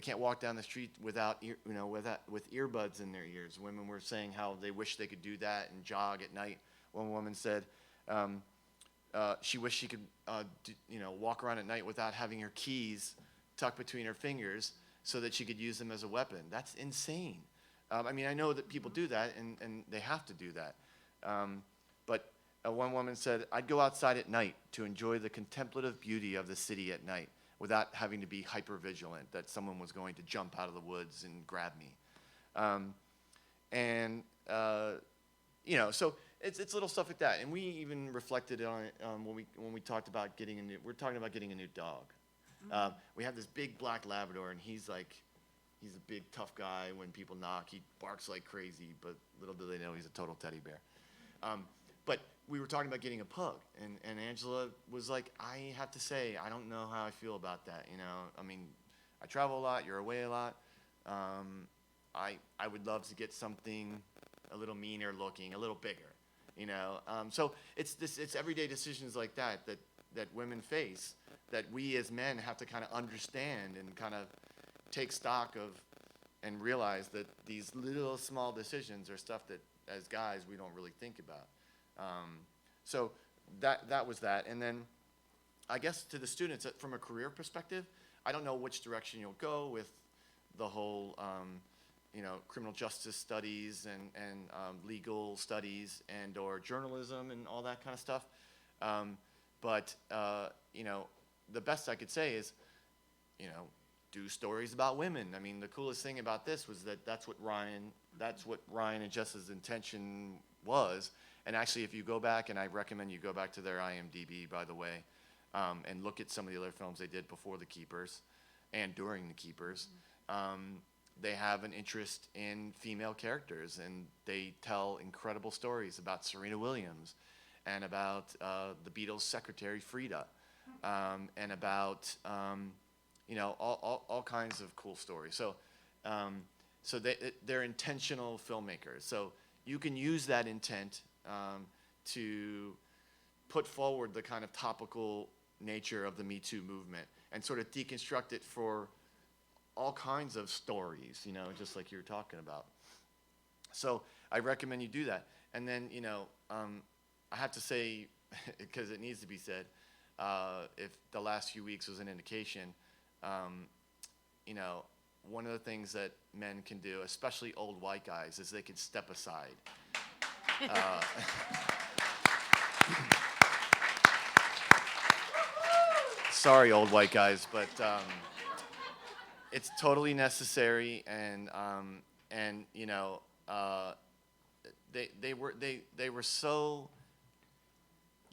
can't walk down the street with earbuds in their ears. Women were saying how they wish they could do that and jog at night. One woman said she wished she could walk around at night without having her keys tucked between her fingers so that she could use them as a weapon. That's insane. I mean, I know that people do that, and they have to do that. But one woman said, I'd go outside at night to enjoy the contemplative beauty of the city at night without having to be hyper-vigilant that someone was going to jump out of the woods and grab me. So it's little stuff like that. And we even reflected on it when we talked about getting we're talking about getting a new dog. We have this big black Labrador, and he's a big, tough guy. When people knock, he barks like crazy, but little do they know he's a total teddy bear. But we were talking about getting a pug, and Angela was like, I have to say, I don't know how I feel about that, you know. I mean, I travel a lot, you're away a lot. I would love to get something a little meaner looking, a little bigger, you know. So it's everyday decisions like that women face that we as men have to kind of understand and kind of take stock of and realize that these little small decisions are stuff that as guys we don't really think about. So that was that. And then I guess to the students from a career perspective, I don't know which direction you'll go with the whole criminal justice studies and legal studies and or journalism and all that kind of stuff. But the best I could say is, do stories about women. I mean, the coolest thing about this was that's what Ryan and Jess's intention was. And actually, if you go back, and I recommend you go back to their IMDb, by the way, and look at some of the other films they did before The Keepers and during The Keepers. They have an interest in female characters, and they tell incredible stories about Serena Williams and about the Beatles' secretary, Frida, and about all kinds of cool stories. So they're intentional filmmakers. So you can use that intent to put forward the kind of topical nature of the Me Too movement and sort of deconstruct it for all kinds of stories, just like you were talking about. So I recommend you do that. And then, I have to say, because it needs to be said, if the last few weeks was an indication, one of the things that men can do, especially old white guys, is they can step aside. Sorry, old white guys, but it's totally necessary, and they were so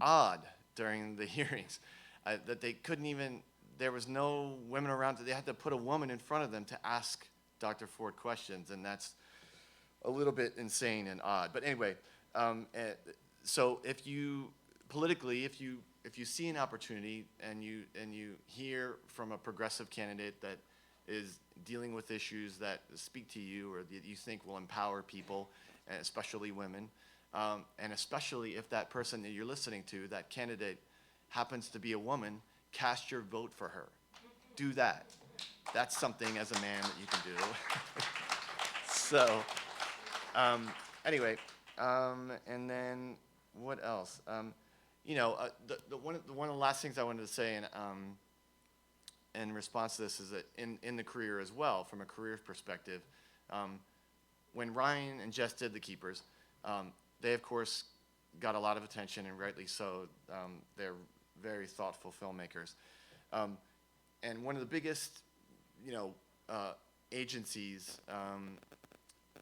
odd during the hearings that they couldn't even. There was no women around. They had to put a woman in front of them to ask Dr. Ford questions, and that's a little bit insane and odd. But anyway, so if you see an opportunity and you hear from a progressive candidate that is dealing with issues that speak to you or that you think will empower people, and especially women, and especially if that person that you're listening to, that candidate, happens to be a woman, cast your vote for her. Do that. That's something as a man that you can do. So, anyway, and then what else? One of the last things I wanted to say in response to this is that in the career as well, from a career perspective, when Ryan and Jess did the Keepers, they of course got a lot of attention, and rightly so. They're very thoughtful filmmakers. And one of the biggest, agencies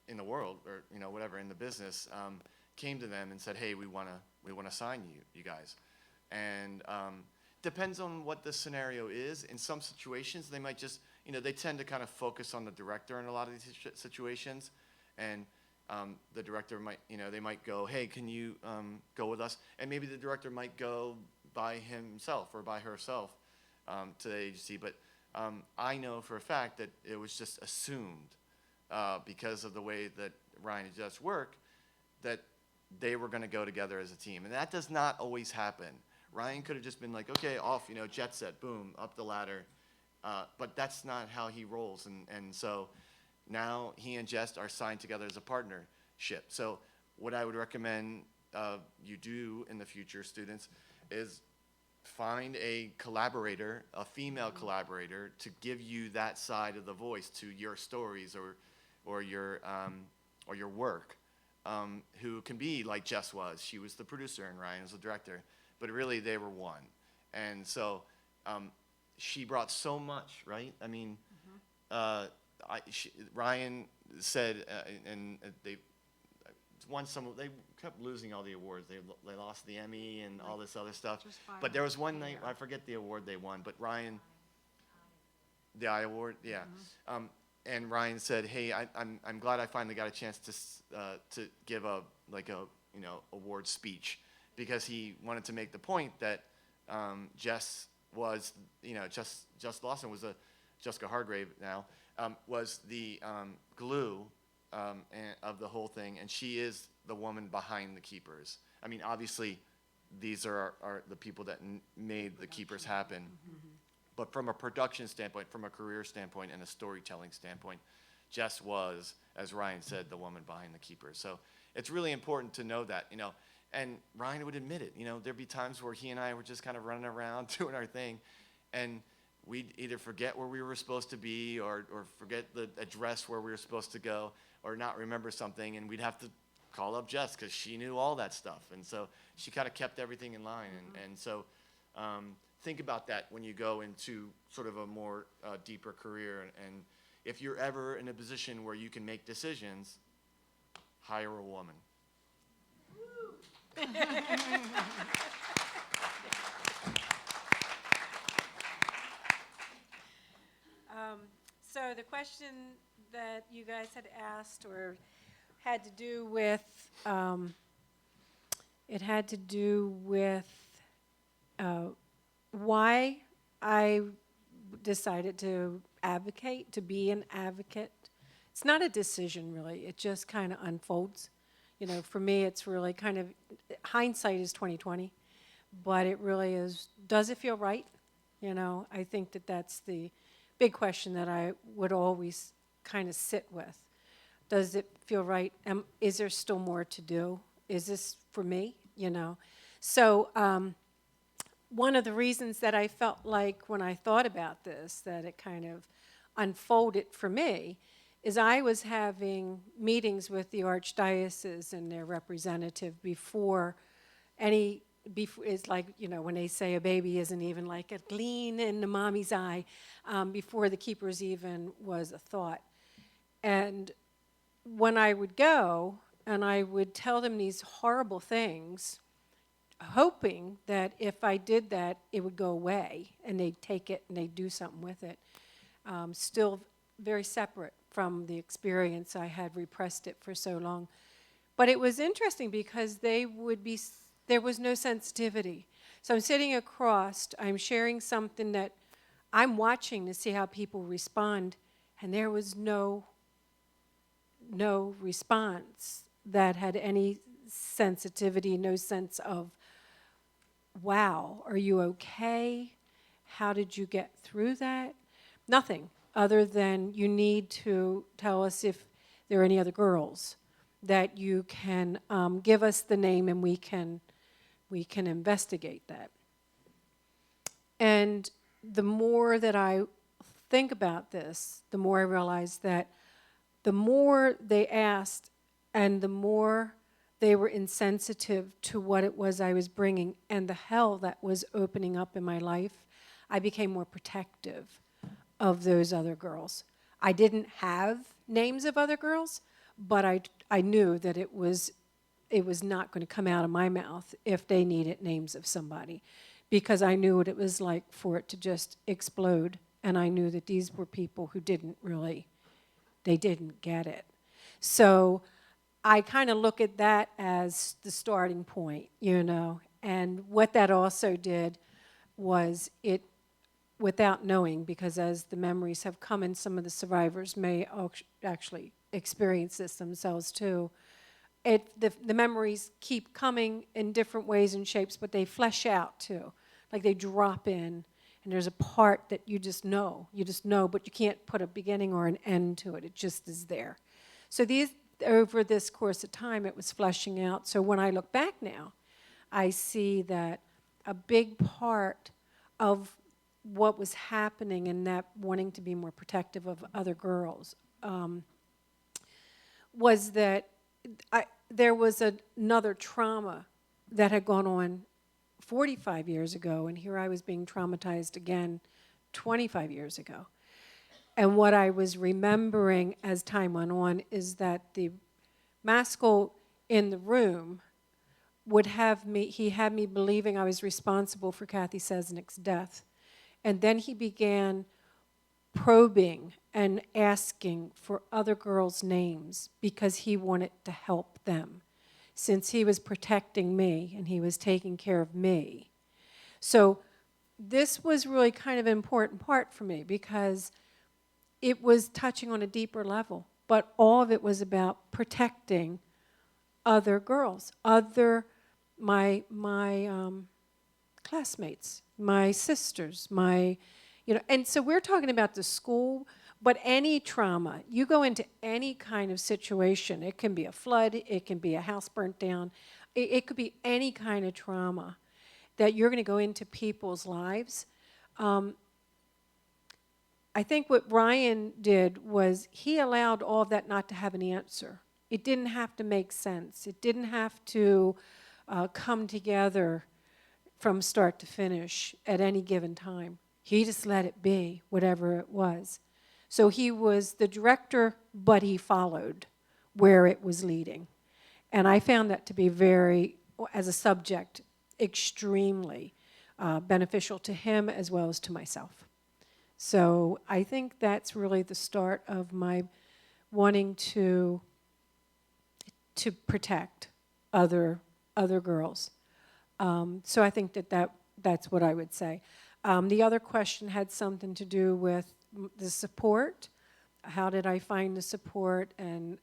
in the world, or whatever, in the business, came to them and said, "Hey, we wanna sign you guys." And depends on what the scenario is. In some situations, they might just, they tend to kind of focus on the director in a lot of these situations, and the director might, they might go, "Hey, can you go with us?" And maybe the director might go by himself or by herself to the agency. But I know for a fact that it was just assumed because of the way that Ryan and Jess work, that they were going to go together as a team. And that does not always happen. Ryan could have just been like, "Okay, off, jet set, boom, up the ladder." But that's not how he rolls. And so now he and Jess are signed together as a partnership. So what I would recommend you do in the future, students, is find a collaborator, a female collaborator, to give you that side of the voice to your stories or your work, who can be like Jess was. She was the producer and Ryan was the director, but really they were one. And so she brought so much, right? I mean, Ryan said, and they won some. They kept losing all the awards. They lost the Emmy and all this other stuff. But there was one night, I forget the award they won, but Ryan, the I Award, yeah. And Ryan said, "Hey, I'm glad I finally got a chance to give a award speech," because he wanted to make the point that Jess was, Jess Lawson was Jessica Hargrave now, was the glue of the whole thing, and she is the woman behind the Keepers. I mean, obviously, these are the people that made the Keepers happen. But from a production standpoint, from a career standpoint, and a storytelling standpoint, Jess was, as Ryan said, the woman behind the Keepers. So it's really important to know that, and Ryan would admit it. There'd be times where he and I were just kind of running around doing our thing, and we'd either forget where we were supposed to be or forget the address where we were supposed to go or not remember something, and we'd have to call up Jess because she knew all that stuff. And so she kind of kept everything in line. And so think about that when you go into sort of a more deeper career. And if you're ever in a position where you can make decisions, hire a woman. So the question that you guys had asked or had to do with, it had to do with why I decided to advocate, to be an advocate. It's not a decision, really. It just kind of unfolds. For me, it's really kind of, hindsight is 20/20, but it really is, does it feel right? I think that's the big question that I would always kind of sit with. Does it feel right? Is there still more to do? Is this for me? So one of the reasons that I felt like when I thought about this, that it kind of unfolded for me, is I was having meetings with the Archdiocese and their representative before it's like, when they say a baby isn't even like a gleam in the mommy's eye, before the Keepers even was a thought. And when I would go and I would tell them these horrible things, hoping that if I did that, it would go away and they'd take it and they'd do something with it, still very separate from the experience. I had repressed it for so long. But it was interesting because there was no sensitivity. So I'm sitting across, I'm sharing something that I'm watching to see how people respond, and there was no response that had any sensitivity, no sense of, wow, are you okay? How did you get through that? Nothing other than you need to tell us if there are any other girls that you can give us the name and we can investigate that. And the more that I think about this, the more I realize that the more they asked and the more they were insensitive to what it was I was bringing and the hell that was opening up in my life, I became more protective of those other girls. I didn't have names of other girls, but I knew that it was not going to come out of my mouth if they needed names of somebody, because I knew what it was like for it to just explode, and I knew that these were people who didn't get it. So I kind of look at that as the starting point, you know, and what that also did was it, without knowing, because as the memories have come and some of the survivors may actually experience this themselves too, the memories keep coming in different ways and shapes, but they flesh out too. Like they drop in, and there's a part that you just know, but you can't put a beginning or an end to it. It just is there. So over this course of time, it was fleshing out. So when I look back now, I see that a big part of what was happening in that wanting to be more protective of other girls was that there was another trauma that had gone on 45 years ago, and here I was being traumatized again 25 years ago. And what I was remembering as time went on is that the Maskell in the room he had me believing I was responsible for Kathy Sesnick's death. And then he began probing and asking for other girls' names because he wanted to help them, since he was protecting me and he was taking care of me. So this was really kind of an important part for me because it was touching on a deeper level, but all of it was about protecting other girls, my classmates, my sisters, and so we're talking about the school, but any trauma, you go into any kind of situation, it can be a flood, it can be a house burnt down, it could be any kind of trauma that you're going to go into people's lives. I think what Ryan did was he allowed all of that not to have an answer. It didn't have to make sense. It didn't have to come together from start to finish at any given time. He just let it be, whatever it was. So he was the director, but he followed where it was leading. And I found that to be as a subject, extremely beneficial to him as well as to myself. So I think that's really the start of my wanting to protect other girls. So I think that's what I would say. The other question had something to do with the support. How did I find the support? And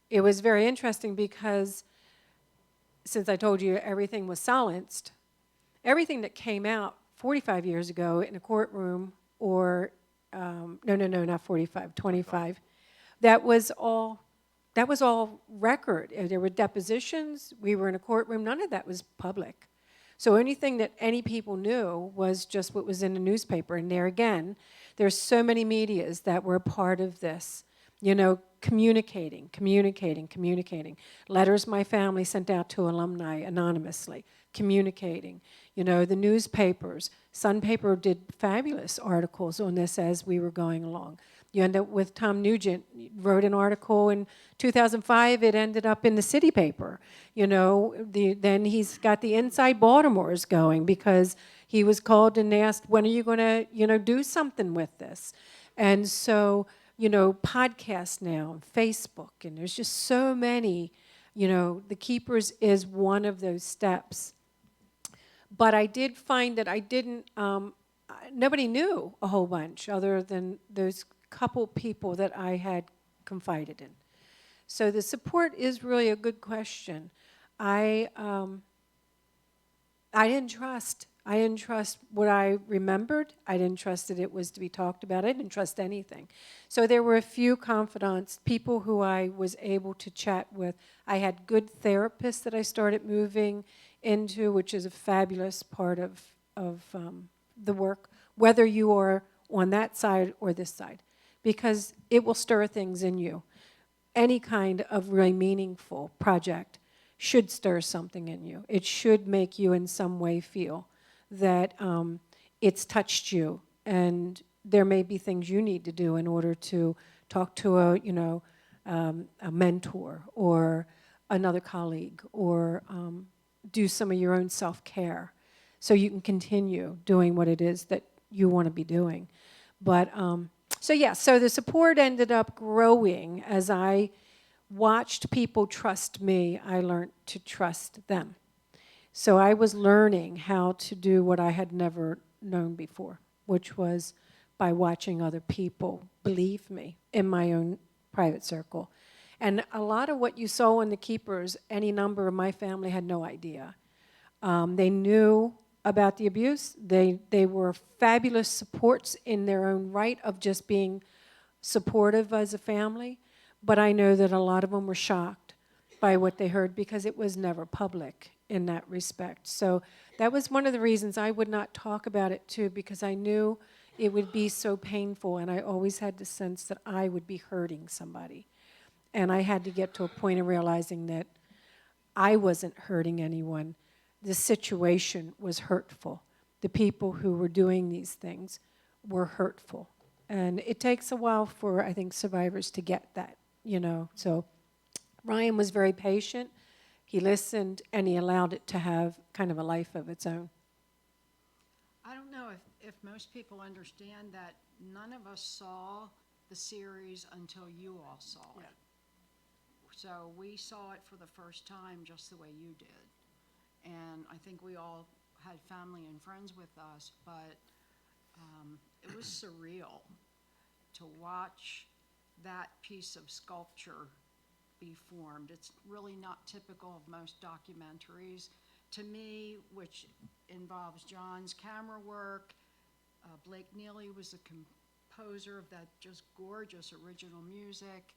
it was very interesting because since I told you everything was silenced, everything that came out 45 years ago in a courtroom or, no, not 45, 25, that was all record. There were depositions, we were in a courtroom, none of that was public. So anything that any people knew was just what was in the newspaper. And there again, there's so many medias that were a part of this, communicating. Letters my family sent out to alumni anonymously, communicating. The newspapers, Sun Paper did fabulous articles on this as we were going along. You end up with Tom Nugent, wrote an article in 2005, it ended up in the city paper. Then he's got the Inside Baltimore's going because he was called and asked, when are you going to, do something with this? And so, podcasts now, and Facebook, and there's just so many, The Keepers is one of those steps. But I did find that nobody knew a whole bunch other than those couple people that I had confided in. So the support is really a good question. I didn't trust. I didn't trust what I remembered. I didn't trust that it was to be talked about. I didn't trust anything. So there were a few confidants, people who I was able to chat with. I had good therapists that I started moving into, which is a fabulous part of the work, whether you are on that side or this side. because it will stir things in you. Any kind of really meaningful project should stir something in you. It should make you in some way feel that it's touched you, and there may be things you need to do in order to talk to a mentor or another colleague, or do some of your own self-care so you can continue doing what it is that you want to be doing. But so the support ended up growing as I watched people trust me. I learned to trust them. So I was learning how to do what I had never known before, which was by watching other people believe me in my own private circle. And a lot of what you saw in the Keepers, any number of my family had no idea. They knew about the abuse. They were fabulous supports in their own right of just being supportive as a family. But I know that a lot of them were shocked by what they heard because it was never public in that respect. So that was one of the reasons I would not talk about it too, because I knew it would be so painful, and I always had the sense that I would be hurting somebody. And I had to get to a point of realizing that I wasn't hurting anyone. The situation was hurtful. The people who were doing these things were hurtful. And it takes a while for, I think, survivors to get that, So Ryan was very patient. He listened, and he allowed it to have kind of a life of its own. I don't know if most people understand that none of us saw the series until you all saw it. So we saw it for the first time just the way you did. And I think we all had family and friends with us, but it was surreal to watch that piece of sculpture be formed. It's really not typical of most documentaries. To me, which involves John's camera work, Blake Neely was the composer of that just gorgeous original music,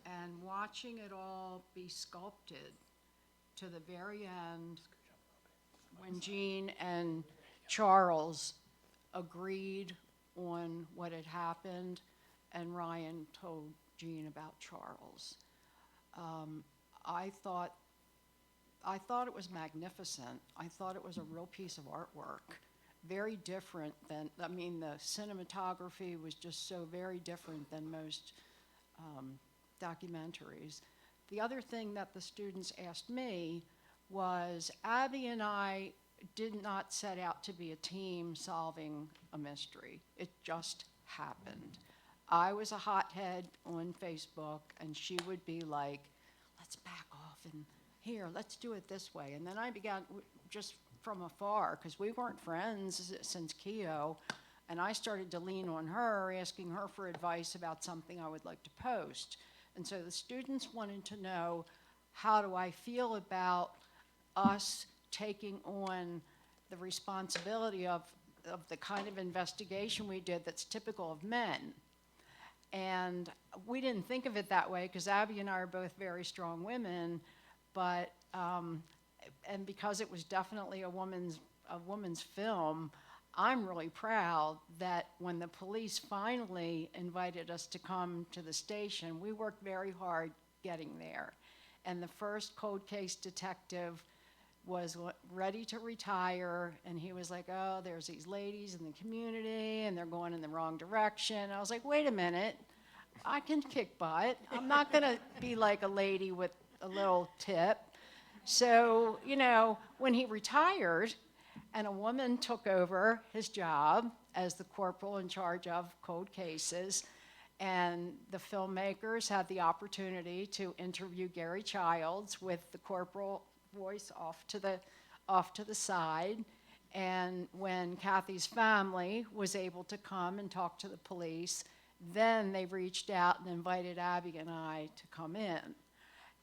and watching it all be sculpted to the very end, when Jean and Charles agreed on what had happened, and Ryan told Jean about Charles. I thought it was magnificent. I thought it was a real piece of artwork. Very different than, the cinematography was just so very different than most documentaries. The other thing that the students asked me was, Abby and I did not set out to be a team solving a mystery. It just happened. I was a hothead on Facebook, and she would be like, let's back off, and here, let's do it this way. And then I began just from afar, because we weren't friends since Keo, and I started to lean on her, asking her for advice about something I would like to post. And so the students wanted to know, how do I feel about us taking on the responsibility of the kind of investigation we did that's typical of men? And we didn't think of it that way, because Abby and I are both very strong women, but and because it was definitely a woman's film, I'm really proud that when the police finally invited us to come to the station, we worked very hard getting there. And the first cold case detective was ready to retire, and he was like, oh, there's these ladies in the community, and they're going in the wrong direction. I was like, wait a minute, I can kick butt. I'm not gonna be like a lady with a little tip. So, when he retired, and a woman took over his job as the corporal in charge of cold cases, and the filmmakers had the opportunity to interview Gary Childs with the corporal voice off to the side. And when Kathy's family was able to come and talk to the police, then they reached out and invited Abby and I to come in.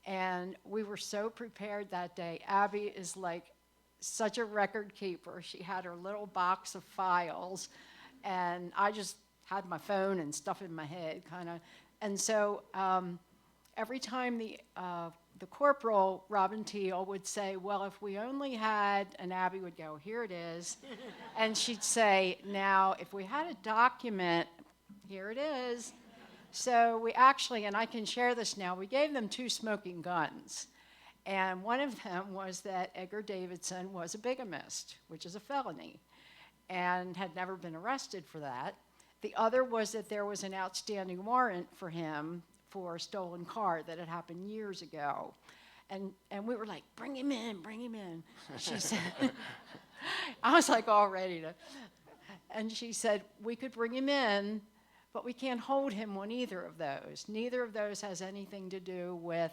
And we were so prepared that day. Abby is like such a record keeper. She had her little box of files, and I just had my phone and stuff in my head, kind of. And so every time the corporal, Robin Teal, would say, well, if we only had, and Abby would go, here it is. And she'd say, now, if we had a document Here it is. So we actually, and I can share this now, we gave them 2 smoking guns. And one of them was that Edgar Davidson was a bigamist, which is a felony, and had never been arrested for that. The other was that there was an outstanding warrant for him for a stolen car that had happened years ago. And we were like, bring him in, bring him in. She said, I was like all ready to. And she said, we could bring him in, but we can't hold him on either of those. Neither of those has anything to do with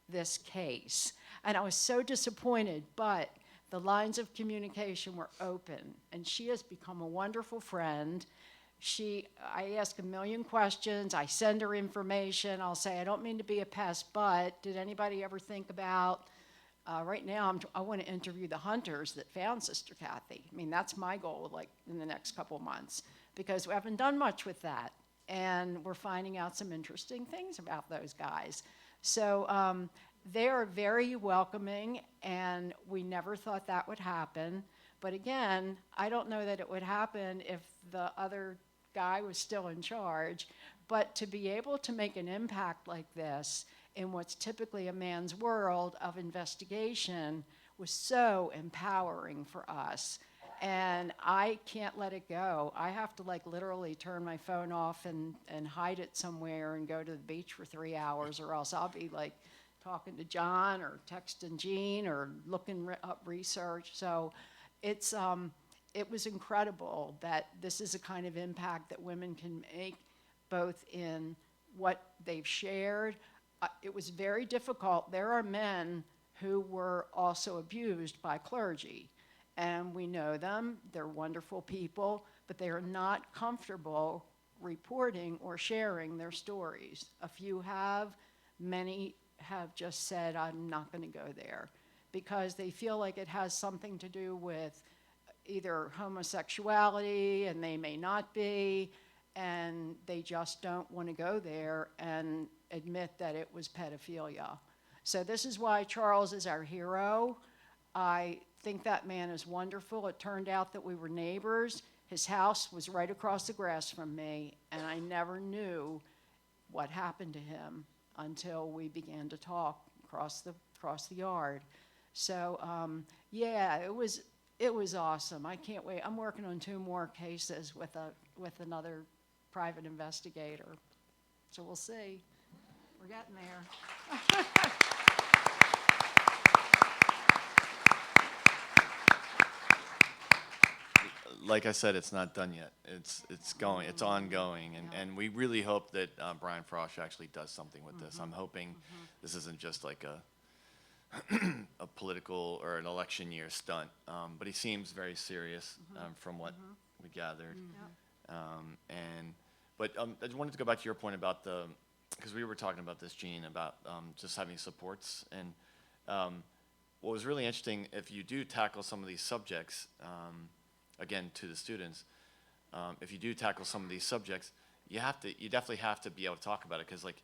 this case. And I was so disappointed, but the lines of communication were open, and she has become a wonderful friend. I ask a million questions, I send her information, I'll say, I don't mean to be a pest, but did anybody ever think about, right now I want to interview the hunters that found Sister Kathy. I mean, that's my goal, like, in the next couple of months, because we haven't done much with that, and we're finding out some interesting things about those guys. So they are very welcoming, and we never thought that would happen. But again, I don't know that it would happen if the other guy was still in charge. But to be able to make an impact like this in what's typically a man's world of investigation was so empowering for us. And I can't let it go. I have to like literally turn my phone off and hide it somewhere and go to the beach for 3 hours, or else I'll be like talking to John or texting Jean or looking up research. So it was incredible that this is a kind of impact that women can make, both in what they've shared. It was very difficult. There are men who were also abused by clergy, and we know them. They're wonderful people, but they are not comfortable reporting or sharing their stories. A few have, many have just said, I'm not going to go there, because they feel like it has something to do with either homosexuality, and they may not be, and they just don't want to go there and admit that it was pedophilia. So this is why Charles is our hero. I think that man is wonderful. It turned out that we were neighbors. His house was right across the grass from me, and I never knew what happened to him until we began to talk across the yard. So yeah, it was awesome. I can't wait. I'm working on 2 more cases with another private investigator. So we'll see. We're getting there. Like I said, it's not done yet. It's going. It's ongoing, and we really hope that Brian Frosch actually does something with this. I'm hoping this isn't just like a political or an election year stunt, but he seems very serious from what we gathered. But I just wanted to go back to your point about because we were talking about this, Jean, about just having supports. And what was really interesting, if you do tackle some of these subjects, again, to the students, if you do tackle some of these subjects, you definitely have to be able to talk about it, because like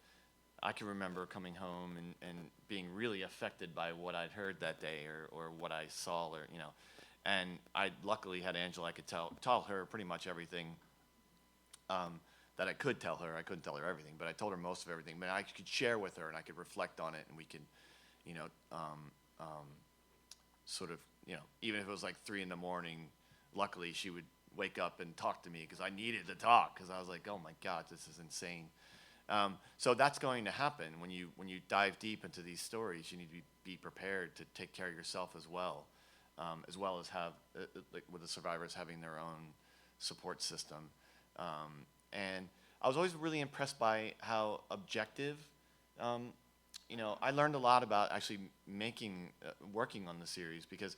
I can remember coming home and being really affected by what I'd heard that day or what I saw, or and I luckily had Angela. I could tell her pretty much everything that I could tell her. I couldn't tell her everything, but I told her most of everything. But I could share with her, and I could reflect on it, and we could, sort of, even if it was like 3 a.m, luckily she would wake up and talk to me, because I needed to talk, because I was like, oh my God, this is insane. So that's going to happen when you dive deep into these stories. You need to be prepared to take care of yourself as well as have like with the survivors having their own support system. And I was always really impressed by how objective. I learned a lot about actually working on the series, because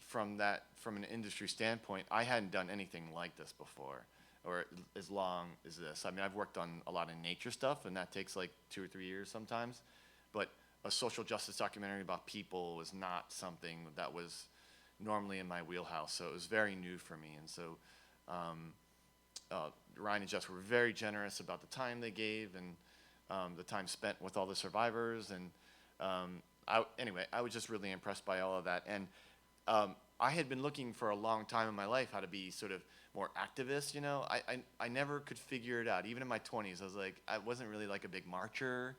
from an industry standpoint, I hadn't done anything like this before, or as long as this. I mean, I've worked on a lot of nature stuff, and that takes like 2 or 3 years sometimes. But a social justice documentary about people was not something that was normally in my wheelhouse. So it was very new for me. And so Ryan and Jess were very generous about the time they gave, and the time spent with all the survivors. And I was just really impressed by all of that. And I had been looking for a long time in my life how to be sort of more activist, you know. I never could figure it out. Even in my 20s, I was like, I wasn't really like a big marcher.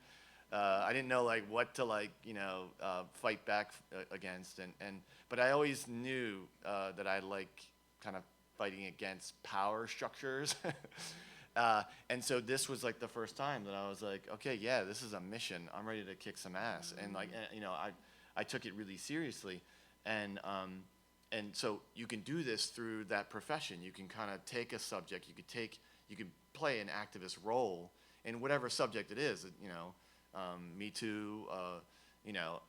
I didn't know like what to like, you know, fight back against, but I always knew that I like kind of fighting against power structures. And so this was like the first time that I was like, okay, yeah, this is a mission. I'm ready to kick some ass. And like, you know, I took it really seriously. And so you can do this through that profession. You can kind of take a subject, you can play an activist role in whatever subject it is, you know, Me Too, you know,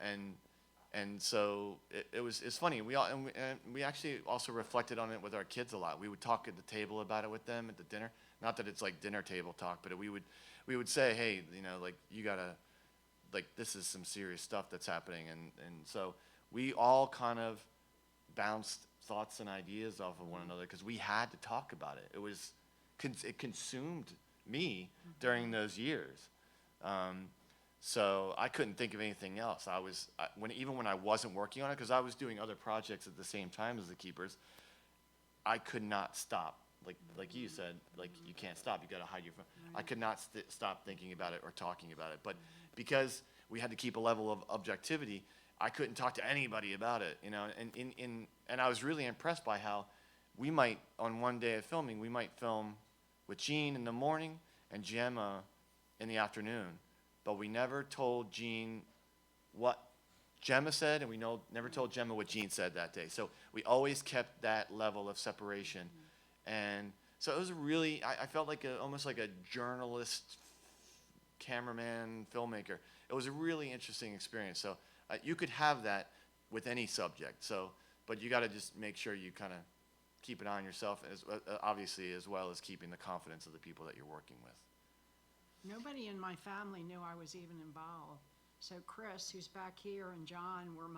and so it's funny. We actually also reflected on it with our kids a lot. We would talk at the table about it with them at the dinner. Not that it's like dinner table talk, but we would say, hey, you know, like you gotta, like this is some serious stuff that's happening, and so we all kind of bounced thoughts and ideas off of one another because we had to talk about it. It consumed me during those years. So I couldn't think of anything else. Even when I wasn't working on it, because I was doing other projects at the same time as the Keepers, I could not stop. Like you said, like you can't stop. You got to hide your phone. I could not stop thinking about it or talking about it. But because we had to keep a level of objectivity, I couldn't talk to anybody about it. You know, and I was really impressed by how we might, on one day of filming, we might film with Jean in the morning and Gemma in the afternoon. But we never told Jean what Gemma said, and never told Gemma what Jean said that day. So we always kept that level of separation. And so it was really, I felt like almost like a journalist, cameraman, filmmaker. It was a really interesting experience. So you could have that with any subject. So, but you got to just make sure you kind of keep it on yourself, obviously, as well as keeping the confidence of the people that you're working with. Nobody in my family knew I was even involved. So Chris, who's back here, and John were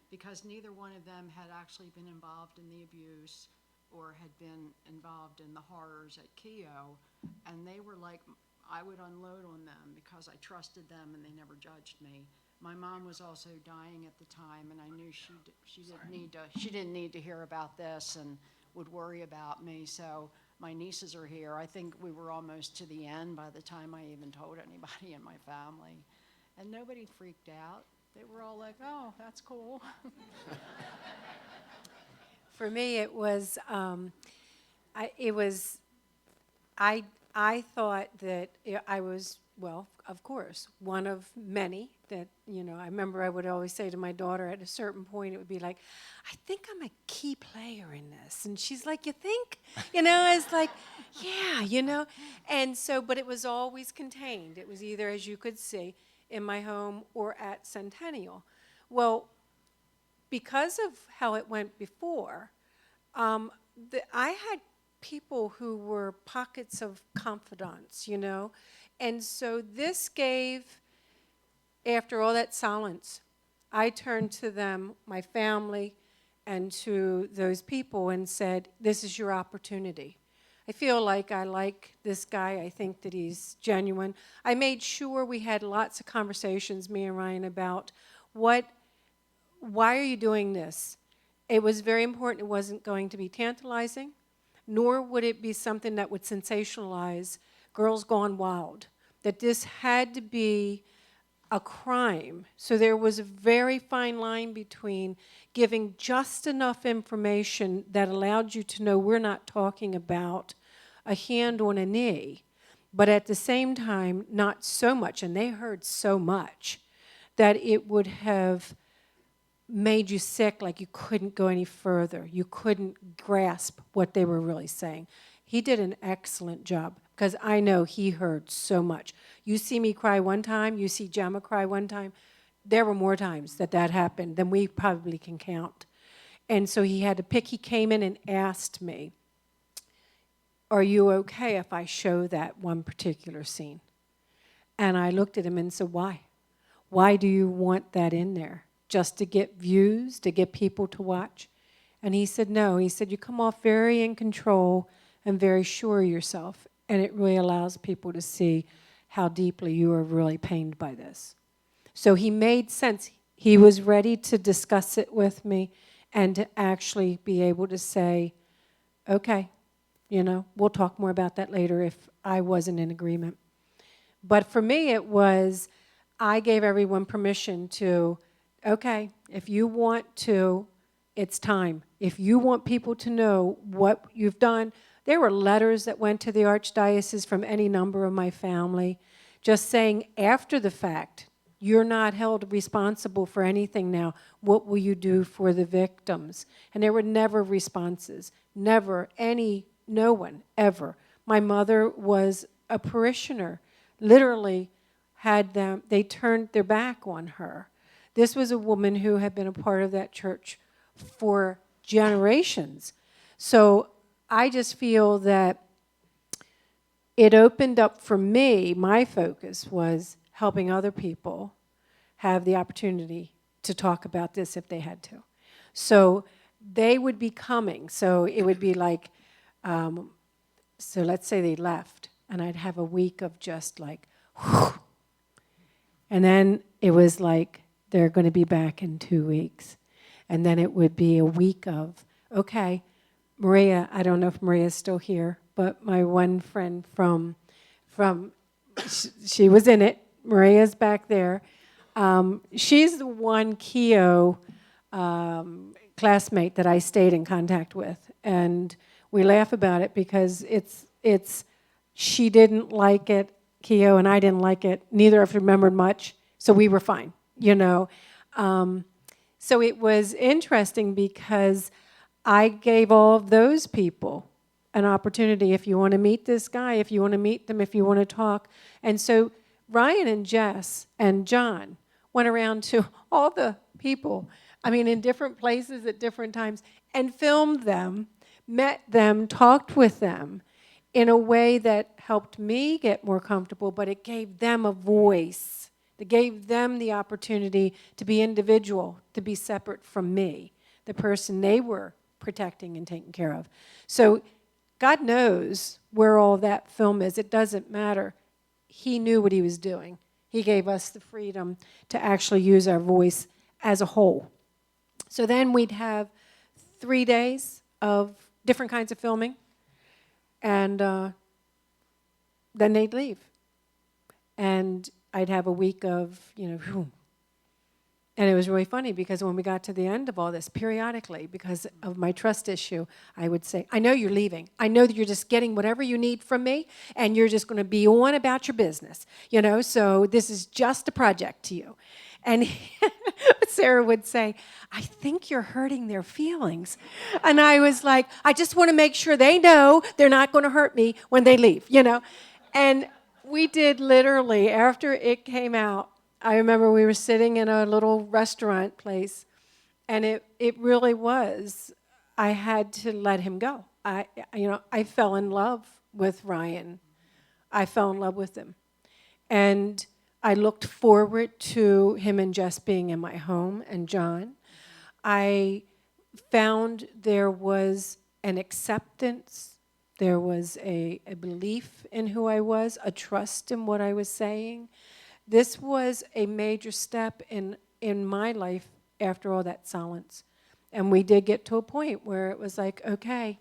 because neither one of them had actually been involved in the abuse or had been involved in the horrors at Keogh, and they were like, I would unload on them because I trusted them and they never judged me. My mom was also dying at the time, and I knew she didn't need to hear about this and would worry about me. So my nieces are here. I think we were almost to the end by the time I even told anybody in my family, and nobody freaked out. They were all like, "Oh, that's cool." For me, it was, I thought that I was, well, of course, one of many that, you know, I remember I would always say to my daughter at a certain point, it would be like, I think I'm a key player in this. And she's like, you think? You know, it's like, yeah, you know. And so, but it was always contained. It was either, as you could see, in my home or at Centennial. Well, because of how it went before, I had people who were pockets of confidants, you know. And so this gave, after all that silence, I turned to them, my family, and to those people and said, this is your opportunity. I feel like I like this guy. I think that he's genuine. I made sure we had lots of conversations, me and Ryan, about why are you doing this? It was very important. It wasn't going to be tantalizing, nor would it be something that would sensationalize Girls Gone Wild, that this had to be a crime. So there was a very fine line between giving just enough information that allowed you to know we're not talking about a hand on a knee, but at the same time, not so much, and they heard so much, that it would have made you sick, like you couldn't go any further. You couldn't grasp what they were really saying. He did an excellent job, because I know he heard so much. You see me cry one time, you see Gemma cry one time. There were more times that happened than we probably can count. And so he had to pick. He came in and asked me, are you okay if I show that one particular scene? And I looked at him and said, why? Why do you want that in there? Just to get views, to get people to watch? And he said, no. He said, you come off very in control and very sure of yourself, and it really allows people to see how deeply you are really pained by this. So he made sense. He was ready to discuss it with me and to actually be able to say, okay, you know. We'll talk more about that later if I wasn't in agreement. But for me, it was, I gave everyone permission to, okay, if you want to, it's time. If you want people to know what you've done, there were letters that went to the Archdiocese from any number of my family, just saying after the fact, you're not held responsible for anything now. What will you do for the victims? And there were never responses, never any, no one, ever. My mother was a parishioner, literally had them, they turned their back on her. This was a woman who had been a part of that church for generations. So I just feel that it opened up for me, my focus was helping other people have the opportunity to talk about this if they had to. So they would be coming. So it would be like, so let's say they left, and I'd have a week of just like, whew. And then it was like, they're going to be back in 2 weeks. And then it would be a week of, okay, Maria, I don't know if Maria's still here, but my one friend from she was in it. Maria's back there. She's the one Keo classmate that I stayed in contact with. And we laugh about it because it's she didn't like it, Keo, and I didn't like it. Neither of us remembered much, so we were fine, you know. So it was interesting because I gave all of those people an opportunity. If you want to meet this guy, if you want to meet them, if you want to talk. And so Ryan and Jess and John went around to all the people, I mean, in different places at different times, and filmed them, met them, talked with them in a way that helped me get more comfortable, but it gave them a voice. It gave them the opportunity to be individual, to be separate from me, the person they were protecting and taking care of. So God knows where all that film is. It doesn't matter. He knew what he was doing. He gave us the freedom to actually use our voice as a whole. So then we'd have 3 days of different kinds of filming, and then they'd leave. And I'd have a week of, you know, whew. And it was really funny because when we got to the end of all this, periodically, because of my trust issue, I would say, I know you're leaving. I know that you're just getting whatever you need from me, and you're just going to be on about your business, you know, so this is just a project to you. And Sarah would say, I think you're hurting their feelings. And I was like, I just want to make sure they know they're not going to hurt me when they leave, you know. And we did literally, after it came out, I remember we were sitting in a little restaurant place, and it really was, I had to let him go. I fell in love with Ryan. I fell in love with him. And I looked forward to him and Jess being in my home, and John. I found there was an acceptance, there was a belief in who I was, a trust in what I was saying. This was a major step in my life after all that silence. And we did get to a point where it was like, okay,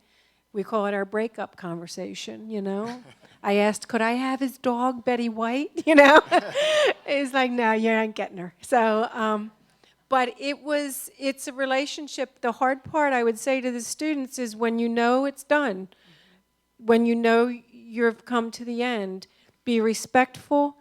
we call it our breakup conversation, you know? I asked, could I have his dog, Betty White, you know? He's like, no, you ain't getting her. So, but it's a relationship. The hard part, I would say to the students, is when you know it's done, when you know you've come to the end, be respectful,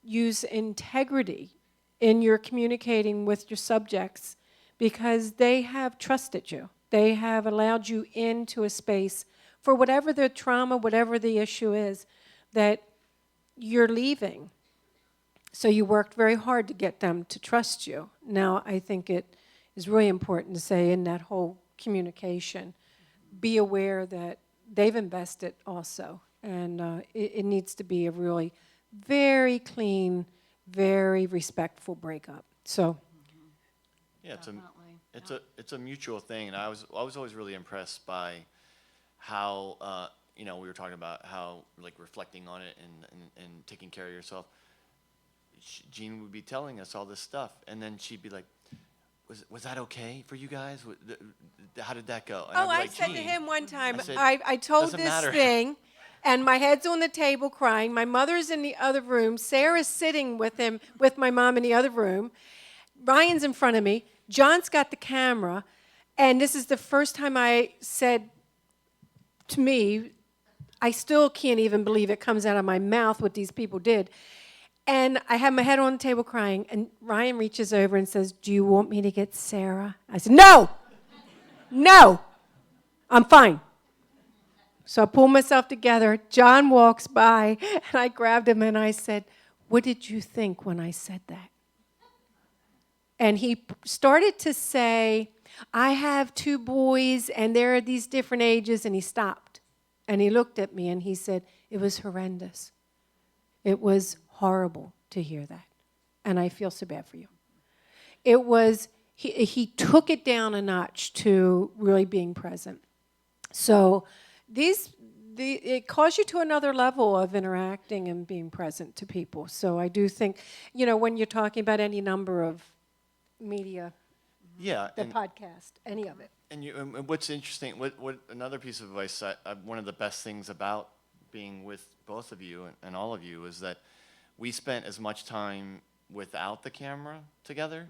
use integrity in your communicating with your subjects, because they have trusted you. They have allowed you into a space for whatever the trauma, whatever the issue is, that you're leaving. So you worked very hard to get them to trust you. Now, I think it is really important to say in that whole communication, be aware that they've invested also. And it needs to be a really very clean, very respectful breakup. So, Yeah, Definitely. it's a mutual thing, and I was always really impressed by how we were talking about how, like, reflecting on it and taking care of yourself. Jean would be telling us all this stuff, and then she'd be like, was that okay for you guys? How did that go? And Oh, I'd be I like, said to "Gene," him one time, I said, I told "Doesn't this matter." thing, and my head's on the table crying. My mother's in the other room. Sarah's sitting with him, with my mom in the other room. Ryan's in front of me. John's got the camera. And this is the first time I said to me, I still can't even believe it comes out of my mouth what these people did. And I have my head on the table crying, and Ryan reaches over and says, "Do you want me to get Sarah?" I said, "No! No! I'm fine." So I pulled myself together. John walks by, and I grabbed him and I said, "What did you think when I said that?" And he started to say, "I have 2 boys, and they're these different ages," and he stopped. And he looked at me, and he said, "It was horrendous. It was horrible to hear that, and I feel so bad for you." It was, he took it down a notch to really being present. So it calls you to another level of interacting and being present to people. So I do think, when you're talking about any number of media, Yeah, the podcast, any of it. and what's interesting, what another piece of advice, one of the best things about being with both of you and all of you is that we spent as much time without the camera together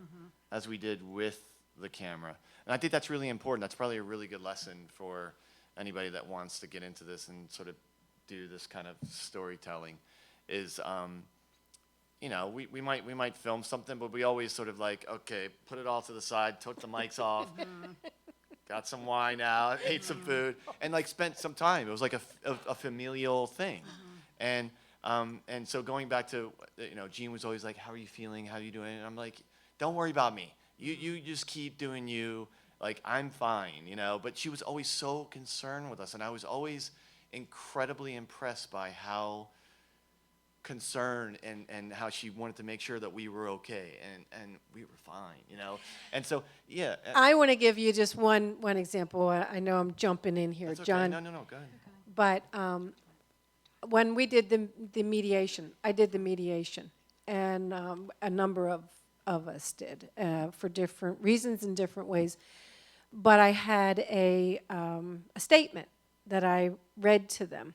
as we did with the camera. And I think that's really important. That's probably a really good lesson for anybody that wants to get into this and sort of do this kind of storytelling is, we might film something, but we always sort of like, okay, put it all to the side, took the mics off, got some wine out, ate some food, and like spent some time. It was like a familial thing. And so going back to, Gene was always like, "How are you feeling? How are you doing?" And I'm like, "Don't worry about me. You just keep doing you. Like, I'm fine, But she was always so concerned with us, and I was always incredibly impressed by how concerned and how she wanted to make sure that we were okay, and we were fine, And so, yeah. I want to give you just one example. I know I'm jumping in here, That's okay. John. No, go ahead. But when we did the mediation, I did the mediation, and a number of us did for different reasons in different ways. But I had a statement that I read to them,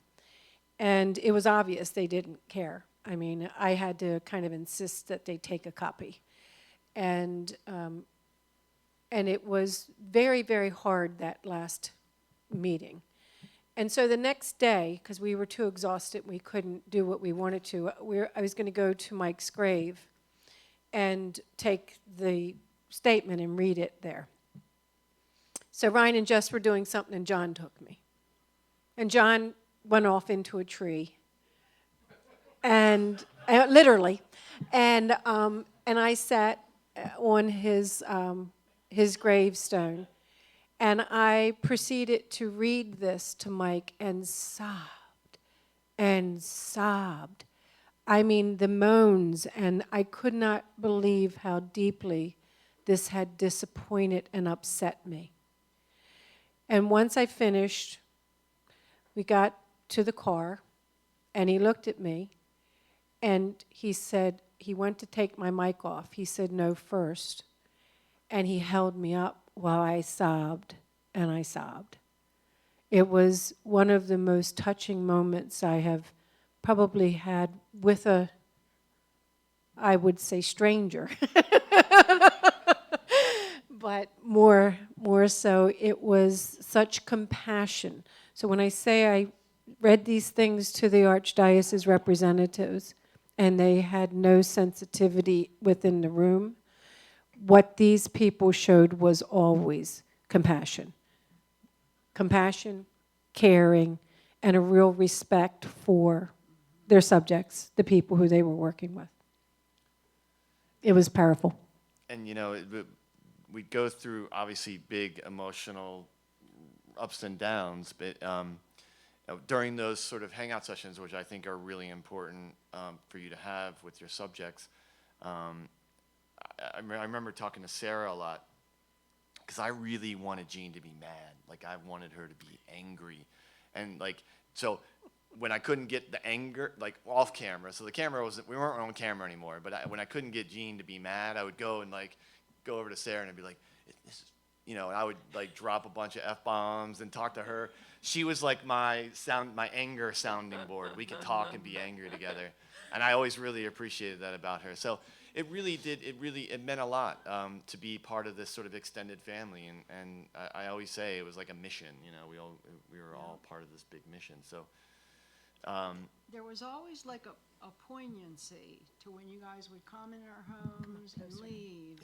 and it was obvious they didn't care. I mean, I had to kind of insist that they take a copy, and it was very, very hard that last meeting. And so the next day, because we were too exhausted, we couldn't do what we wanted to, I was going to go to Mike's grave and take the statement and read it there. So Ryan and Jess were doing something, and John took me. And John went off into a tree, and literally, and I sat on his gravestone. And I proceeded to read this to Mike and sobbed and sobbed. I mean, the moans, and I could not believe how deeply this had disappointed and upset me. And once I finished, we got to the car, and he looked at me, and he said, he went to take my mic off. He said, "No, first." And he held me up while I sobbed, and I sobbed. It was one of the most touching moments I have probably had with a, I would say, stranger. But more so, it was such compassion. So when I say I read these things to the Archdiocese representatives, and they had no sensitivity within the room, what these people showed was always compassion. Compassion, caring, and a real respect for their subjects, the people who they were working with. It was powerful. And we go through obviously big emotional ups and downs, but during those sort of hangout sessions, which I think are really important for you to have with your subjects, I remember talking to Sarah a lot because I really wanted Jean to be mad. Like, I wanted her to be angry. And, so when I couldn't get the anger, off camera, so the camera we weren't on camera anymore, but when I couldn't get Jean to be mad, I would go and, go over to Sarah and I'd be like, this is, you know, and I would like drop a bunch of F-bombs and talk to her. She was like my anger sounding board. We could talk and be angry together. And I always really appreciated that about her. So it meant a lot to be part of this sort of extended family. And I always say it was like a mission, you know, we were all part of this big mission. So There was always like a poignancy to when you guys would come in our homes and leave.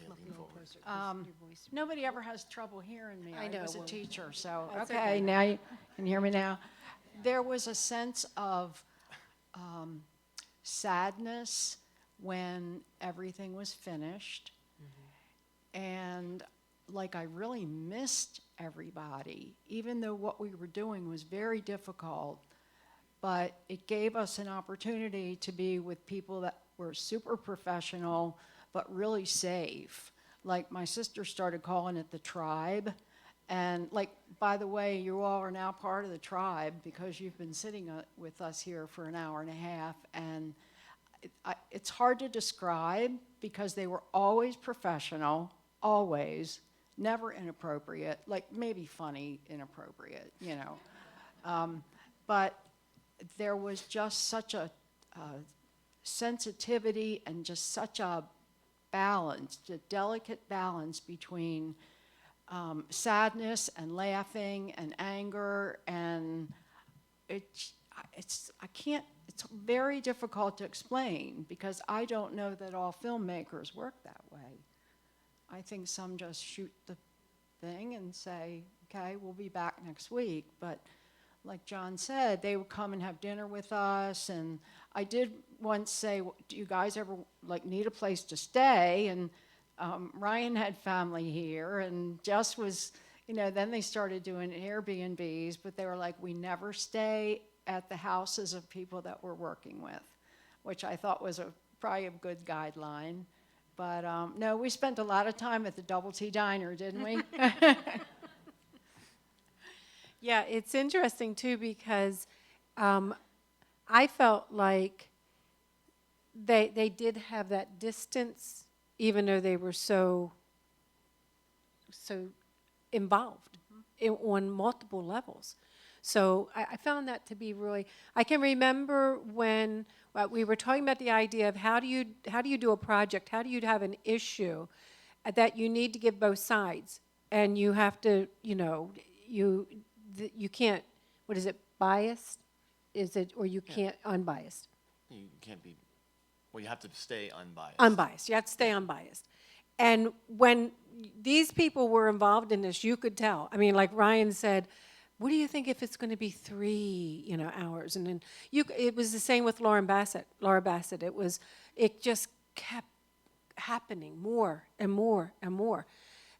Nobody ever has trouble hearing me. I I know, was a well, teacher, so, that's okay, okay. now you can hear me now. There was a sense of sadness when everything was finished. And like I really missed everybody, even though what we were doing was very difficult. But it gave us an opportunity to be with people that were super professional, but really safe. Like my sister started calling it the tribe. And like, by the way, you all are now part of the tribe because you've been sitting with us here for an hour and a half. And it's hard to describe because they were always professional, always, never inappropriate, like maybe funny inappropriate, you know. But there was just such a sensitivity and just such a balance, a delicate balance between sadness and laughing and anger, and it's very difficult to explain because I don't know that all filmmakers work that way. I think some just shoot the thing and say, okay, we'll be back next week, but like John said, they would come and have dinner with us, and I did once say, do you guys ever like need a place to stay? And Ryan had family here, and Jess was, you know, then they started doing Airbnbs, but they were like, we never stay at the houses of people that we're working with, which I thought was probably a good guideline. But no, we spent a lot of time at the Double T Diner, didn't we? Yeah, it's interesting too because I felt like they did have that distance, even though they were so involved on multiple levels. So I found that to be really. I can remember when we were talking about the idea of how do you do a project? How do you have an issue that you need to give both sides, and you have to, you know, you can't, what is it, biased? Is it, or you can't, unbiased? you can't be, well, you have to stay unbiased. Unbiased, you have to stay unbiased. And when these people were involved in this, you could tell. I mean, like Ryan said, what do you think if it's going to be 3, you know, hours? And then it was the same with Laura Bassett. It just kept happening more and more and more.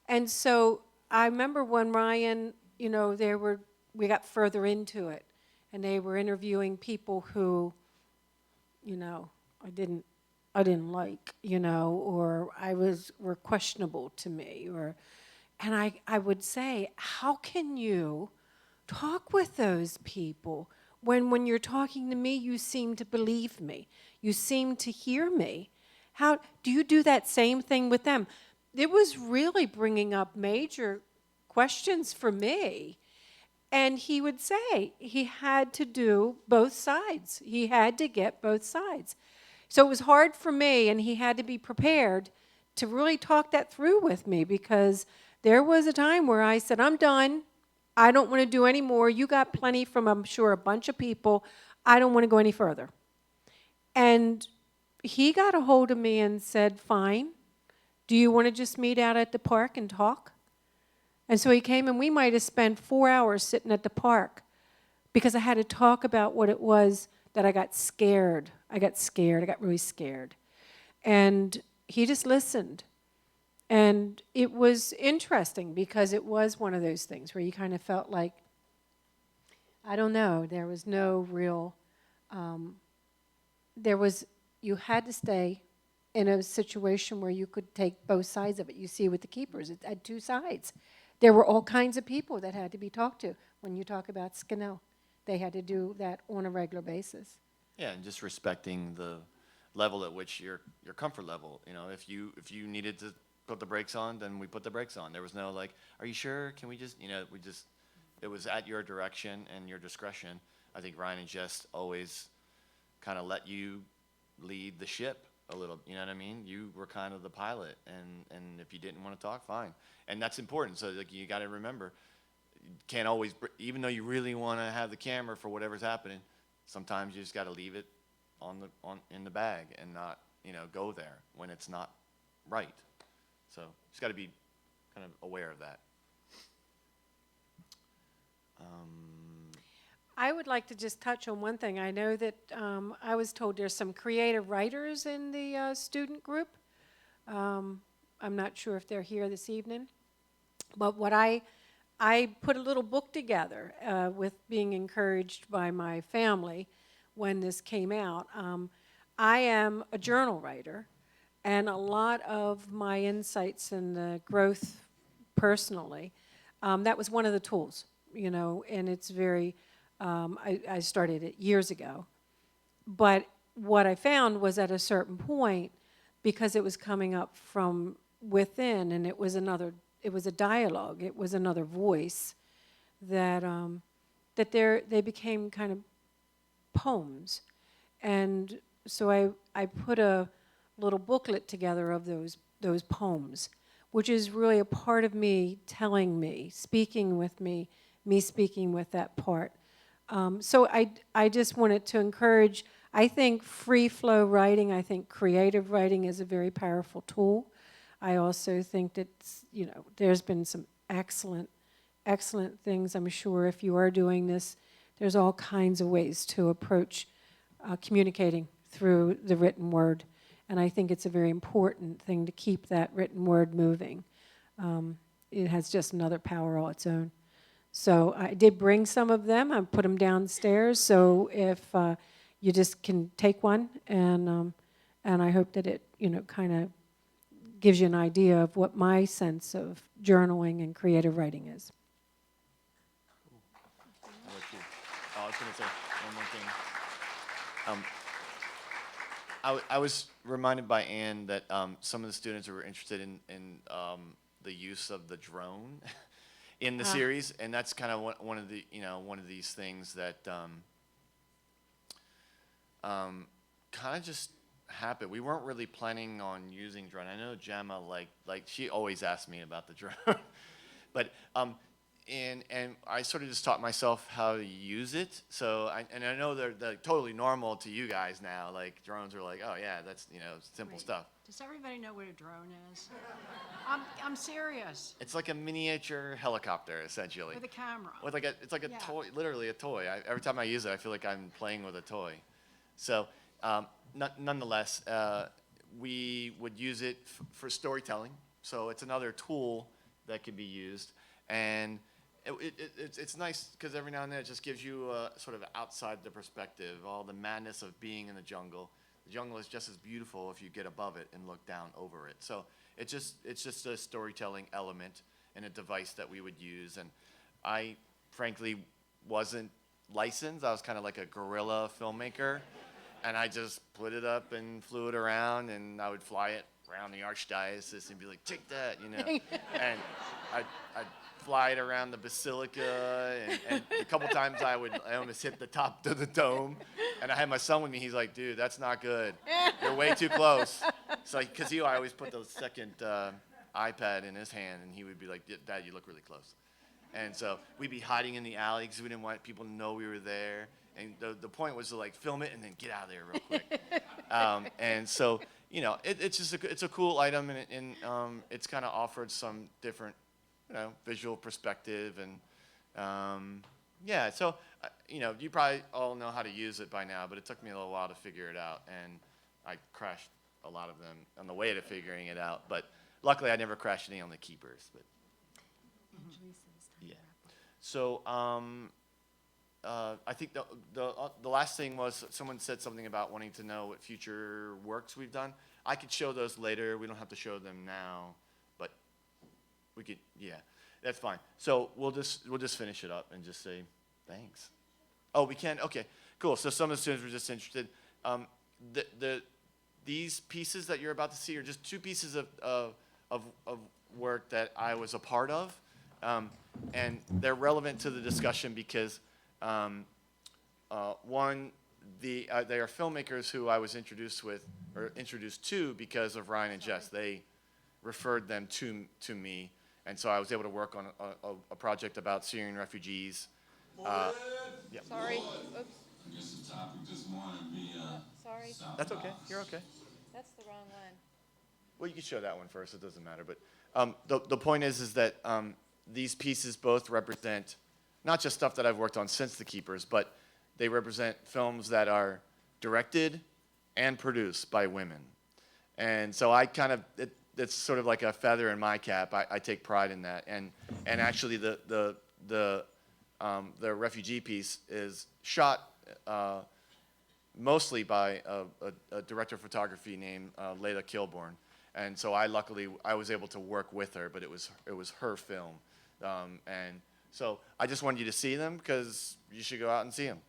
And so I remember when Ryan, you know, we got further into it, and they were interviewing people who, you know, I didn't like, you know, or were questionable to me, and I would say, how can you talk with those people when you're talking to me, you seem to believe me, you seem to hear me? How do you do that same thing with them? It was really bringing up major questions for me. And he would say he had to do both sides. He had to get both sides. So it was hard for me, and he had to be prepared to really talk that through with me, because there was a time where I said, I'm done. I don't want to do any more. You got plenty from, I'm sure, a bunch of people. I don't want to go any further. And he got a hold of me and said, fine. Do you want to just meet out at the park and talk? And so he came, and we might have spent 4 hours sitting at the park because I had to talk about what it was that I got scared. I got really scared. And he just listened. And it was interesting because it was one of those things where you kind of felt like, I don't know, there was no real, you had to stay in a situation where you could take both sides of it. You see with the keepers, it had 2 sides. There were all kinds of people that had to be talked to. When you talk about Skinnell, they had to do that on a regular basis. Yeah, and just respecting the level at which your comfort level. You know, if you needed to put the brakes on, then we put the brakes on. There was no like, are you sure? Can we just, it was at your direction and your discretion. I think Ryan and Jess always kind of let you lead the ship a little, you know what I mean? You were kind of the pilot, and if you didn't want to talk, fine. And that's important. So like you got to remember, you can't always, even though you really want to have the camera for whatever's happening, sometimes you just got to leave it in the bag and not, go there when it's not right. So just got to be kind of aware of that. I would like to just touch on one thing. I know that I was told there's some creative writers in the student group. I'm not sure if they're here this evening. But what I put a little book together with being encouraged by my family when this came out. I am a journal writer, and a lot of my insights and the growth personally, that was one of the tools, and it's very, I started it years ago. But what I found was at a certain point, because it was coming up from within, and it was a dialogue, it was another voice, that they became kind of poems. And so I put a little booklet together of those poems, which is really a part of me telling me, speaking with me speaking with that part. So I just wanted to encourage, I think free flow writing, I think creative writing is a very powerful tool. I also think that, there's been some excellent things. I'm sure if you are doing this, there's all kinds of ways to approach communicating through the written word. And I think it's a very important thing to keep that written word moving. It has just another power all its own. So I did bring some of them. I put them downstairs. So if you just can take one, and I hope that it, kind of gives you an idea of what my sense of journaling and creative writing is. How about you? Oh, I was going to say one more thing. I was reminded by Ann that some of the students were interested in the use of the drone in the series, and that's kind of one of these things that kind of just happened. We weren't really planning on using drone. I know Gemma like she always asks me about the drone, but and I sort of just taught myself how to use it. So I know they're totally normal to you guys now. Like drones are like, oh yeah, that's simple Wait, stuff. Does everybody know what a drone is? I'm serious. It's like a miniature helicopter essentially. With a camera. With it's like a Yeah. toy, literally a toy. Every time I use it, I feel like I'm playing with a toy. So nonetheless, we would use it for storytelling. So it's another tool that can be used, and it's nice because every now and then it just gives you a sort of outside the perspective, all the madness of being in the jungle. The jungle is just as beautiful if you get above it and look down over it. So it's just a storytelling element and a device that we would use. And I frankly wasn't licensed. I was kind of like a guerrilla filmmaker, and I just put it up and flew it around, and I would fly it around the archdiocese and be like, take that, and I'd fly it around the basilica, and a couple times I almost hit the top of the dome, and I had my son with me. He's like, dude, that's not good. You're way too close. So, because I always put the second iPad in his hand, and he would be like, Dad, you look really close. And so we'd be hiding in the alley because we didn't want people to know we were there. And the point was to like film it and then get out of there real quick. And so, it's just it's a cool item, and it's kind of offered some different, visual perspective, and yeah. So, you probably all know how to use it by now, but it took me a little while to figure it out, and I crashed a lot of them on the way to figuring it out. But luckily, I never crashed any on the keepers. But yeah. So I think the last thing was someone said something about wanting to know what future works we've done. I could show those later. We don't have to show them now, but we could. Yeah, that's fine. So we'll just finish it up and just say thanks. Oh, we can. Okay, cool. So some of the students were just interested. These pieces that you're about to see are just two pieces of of work that I was a part of, and they're relevant to the discussion because one, they are filmmakers who I was introduced to because of Ryan and Jess. They referred them to me, and so I was able to work on a project about Syrian refugees. Yeah. Sorry. Oops. I guess the topic this morning be, Sorry. South That's okay. Bronx. You're okay. That's the wrong one. Well, you can show that one first. It doesn't matter. But the point is that these pieces both represent not just stuff that I've worked on since The Keepers, but they represent films that are directed and produced by women. And so I kind of it's sort of like a feather in my cap. I take pride in that. And actually the refugee piece is shot mostly by a director of photography named Layla Kilborn. And so I was able to work with her, but it was her film. And so I just wanted you to see them because you should go out and see them.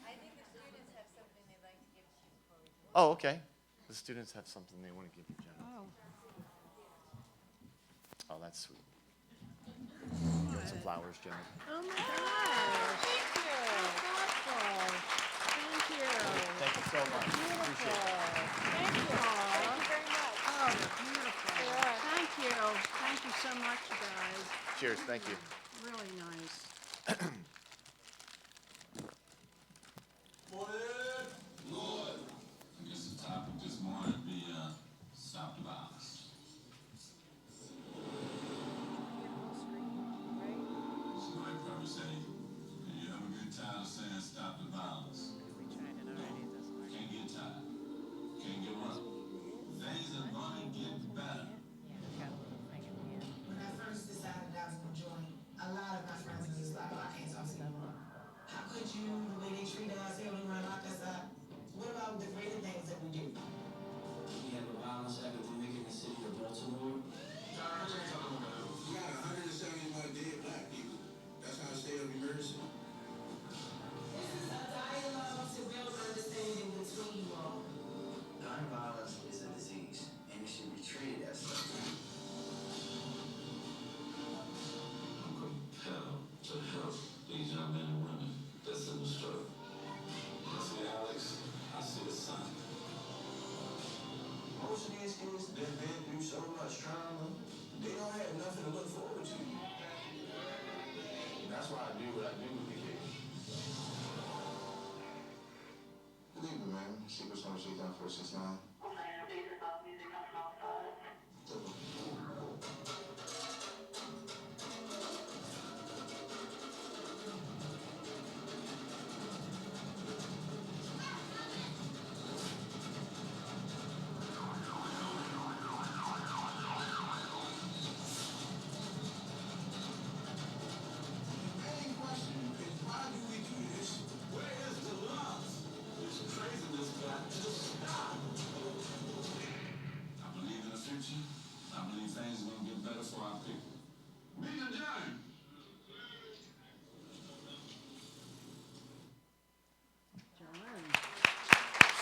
I think the students have something they'd like to give to you before we close. Oh, okay. The students have something they want to give you, Jenna. Oh, that's sweet. You want some flowers, Jenna? Oh my gosh. Thank you. Thoughtful. Thank you. Thank you so much. Appreciate it. Thank you. Thank you very much. Oh, they're beautiful. They are. Thank you. Thank you so much, you guys. Cheers. Thank you. Really nice. Lord. I guess the topic this morning be, stop the violence. Somebody probably say, you have a good time saying stop the violence. Can't get tired. Can't give up. Things are gonna get better. When I first decided I was gonna join, a lot of my friends was just like, oh, I can't talk to you anymore. How could you, the way they treat us, they only run lock us up? What about the greater things that we do? We have a violence epidemic in the city of Baltimore. We got 171 dead black people. That's our state of emergency. This is a dialogue to build understanding between you all. Gun violence is a disease, and it should be treated as such. I'm compelled to help these young men and women that's in the struggle. I see Alex, I see the sun. Most of these kids, they've been through so much trauma, they don't have nothing to look forward to. That's why I do what I do with the kids. Good evening, man. Secret Service 89469. Main question is, why do we do this? Where is the love? This craziness got to stop. I believe in the future. I believe things are gonna get better for our people. Meet the journey.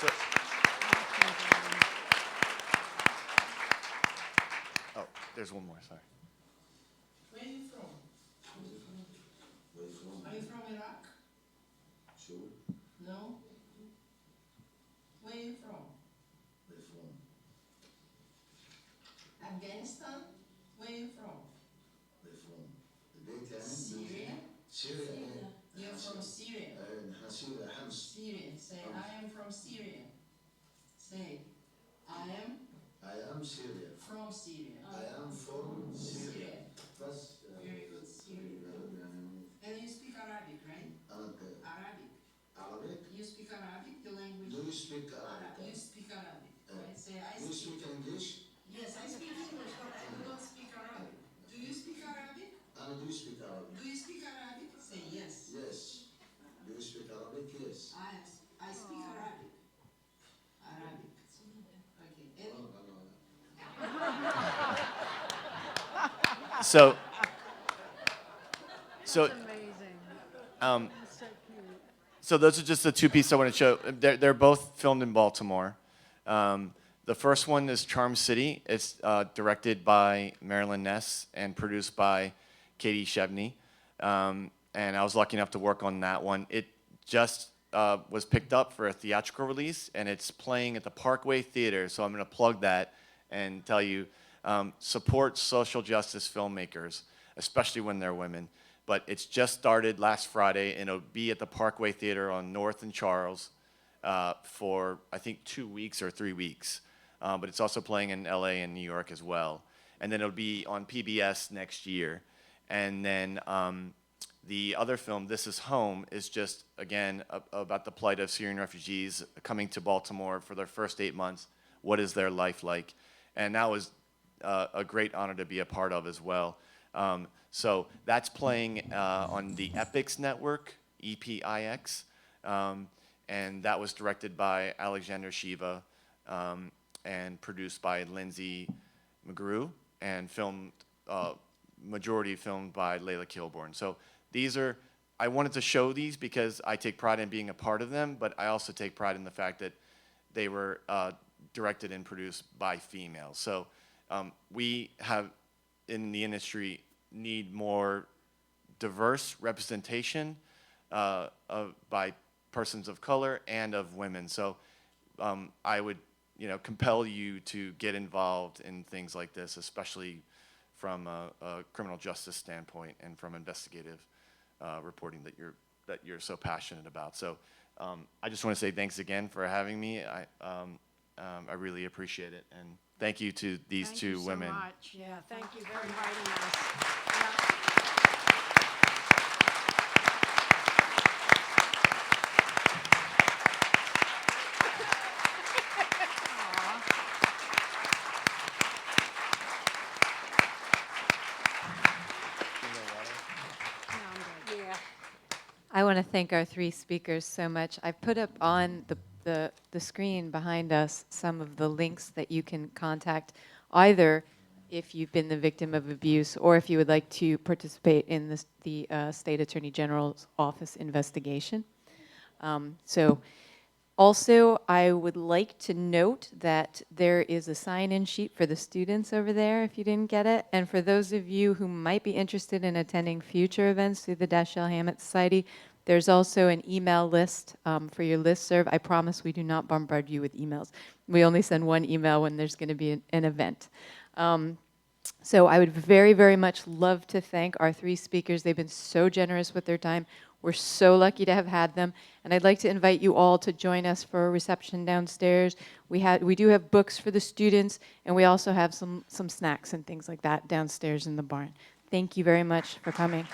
So, oh, there's one more. Sorry. Where are you from? Are you from Iraq? Sure. No? Where are you from? Where from? Afghanistan? Where are you from? Where from? The big town? Syria? Syria. You're from Syria. Syria, Hams. Syria. Say, I am from Syria. Say, I am Syria. from Syria. I am from Syria. That's, Very good, Syria. And you speak Arabic, right? Arabic. Arabic? You speak Arabic, the language. Do you speak You Arabic? speak Arabic, right? Say, I Do you speak. speak English? Yes, I speak English, but I do not speak Arabic. Do you speak Arabic? And do you speak Arabic? Do you speak Arabic? Say yes. Yes. Do you speak Arabic? Yes. I speak Arabic. Arabic. Okay. And So, Amazing. so those are just the two pieces I want to show. They're both filmed in Baltimore. The The first one is Charm City. It's directed by Marilyn Ness and produced by Katie Shevney. And I was lucky enough to work on that one. It just was picked up for a theatrical release, and it's playing at the Parkway Theater. So I'm going to plug that and tell you, support social justice filmmakers, especially when they're women. But it's just started last Friday, and it'll be at the Parkway Theater on North and Charles for, I think, 2 weeks or 3 weeks. But it's also playing in LA and New York as well. And then it'll be on PBS next year. And then the other film, This Is Home, is just, again, about the plight of Syrian refugees coming to Baltimore for their first 8 months. What is their life like? And that was a great honor to be a part of as well. So that's playing on the Epix network, EPIX. And that was directed by Alexander Shiva and produced by Lindsay McGrew and filmed, majority filmed by Layla Kilborn. So these are, I wanted to show these because I take pride in being a part of them, but I also take pride in the fact that they were directed and produced by females. So we have, in the industry, need more diverse representation by persons of color and of women. So I would, compel you to get involved in things like this, especially from a criminal justice standpoint and from investigative reporting that you're so passionate about. So I just want to say thanks again for having me. I really appreciate it, and thank you to these two women. Thank you so much. Yeah, thank you for very much. inviting us. Yeah. I want to thank our three speakers so much. I've put up on the screen behind us some of the links that you can contact, either if you've been the victim of abuse or if you would like to participate in the State Attorney General's office investigation. Also, I would like to note that there is a sign-in sheet for the students over there if you didn't get it. And for those of you who might be interested in attending future events through the Dashiell Hammett Society, there's also an email list for your listserv. I promise we do not bombard you with emails. We only send one email when there's going to be an event. So I would very, very much love to thank our three speakers. They've been so generous with their time. We're so lucky to have had them. And I'd like to invite you all to join us for a reception downstairs. We do have books for the students, and we also have some snacks and things like that downstairs in the barn. Thank you very much for coming.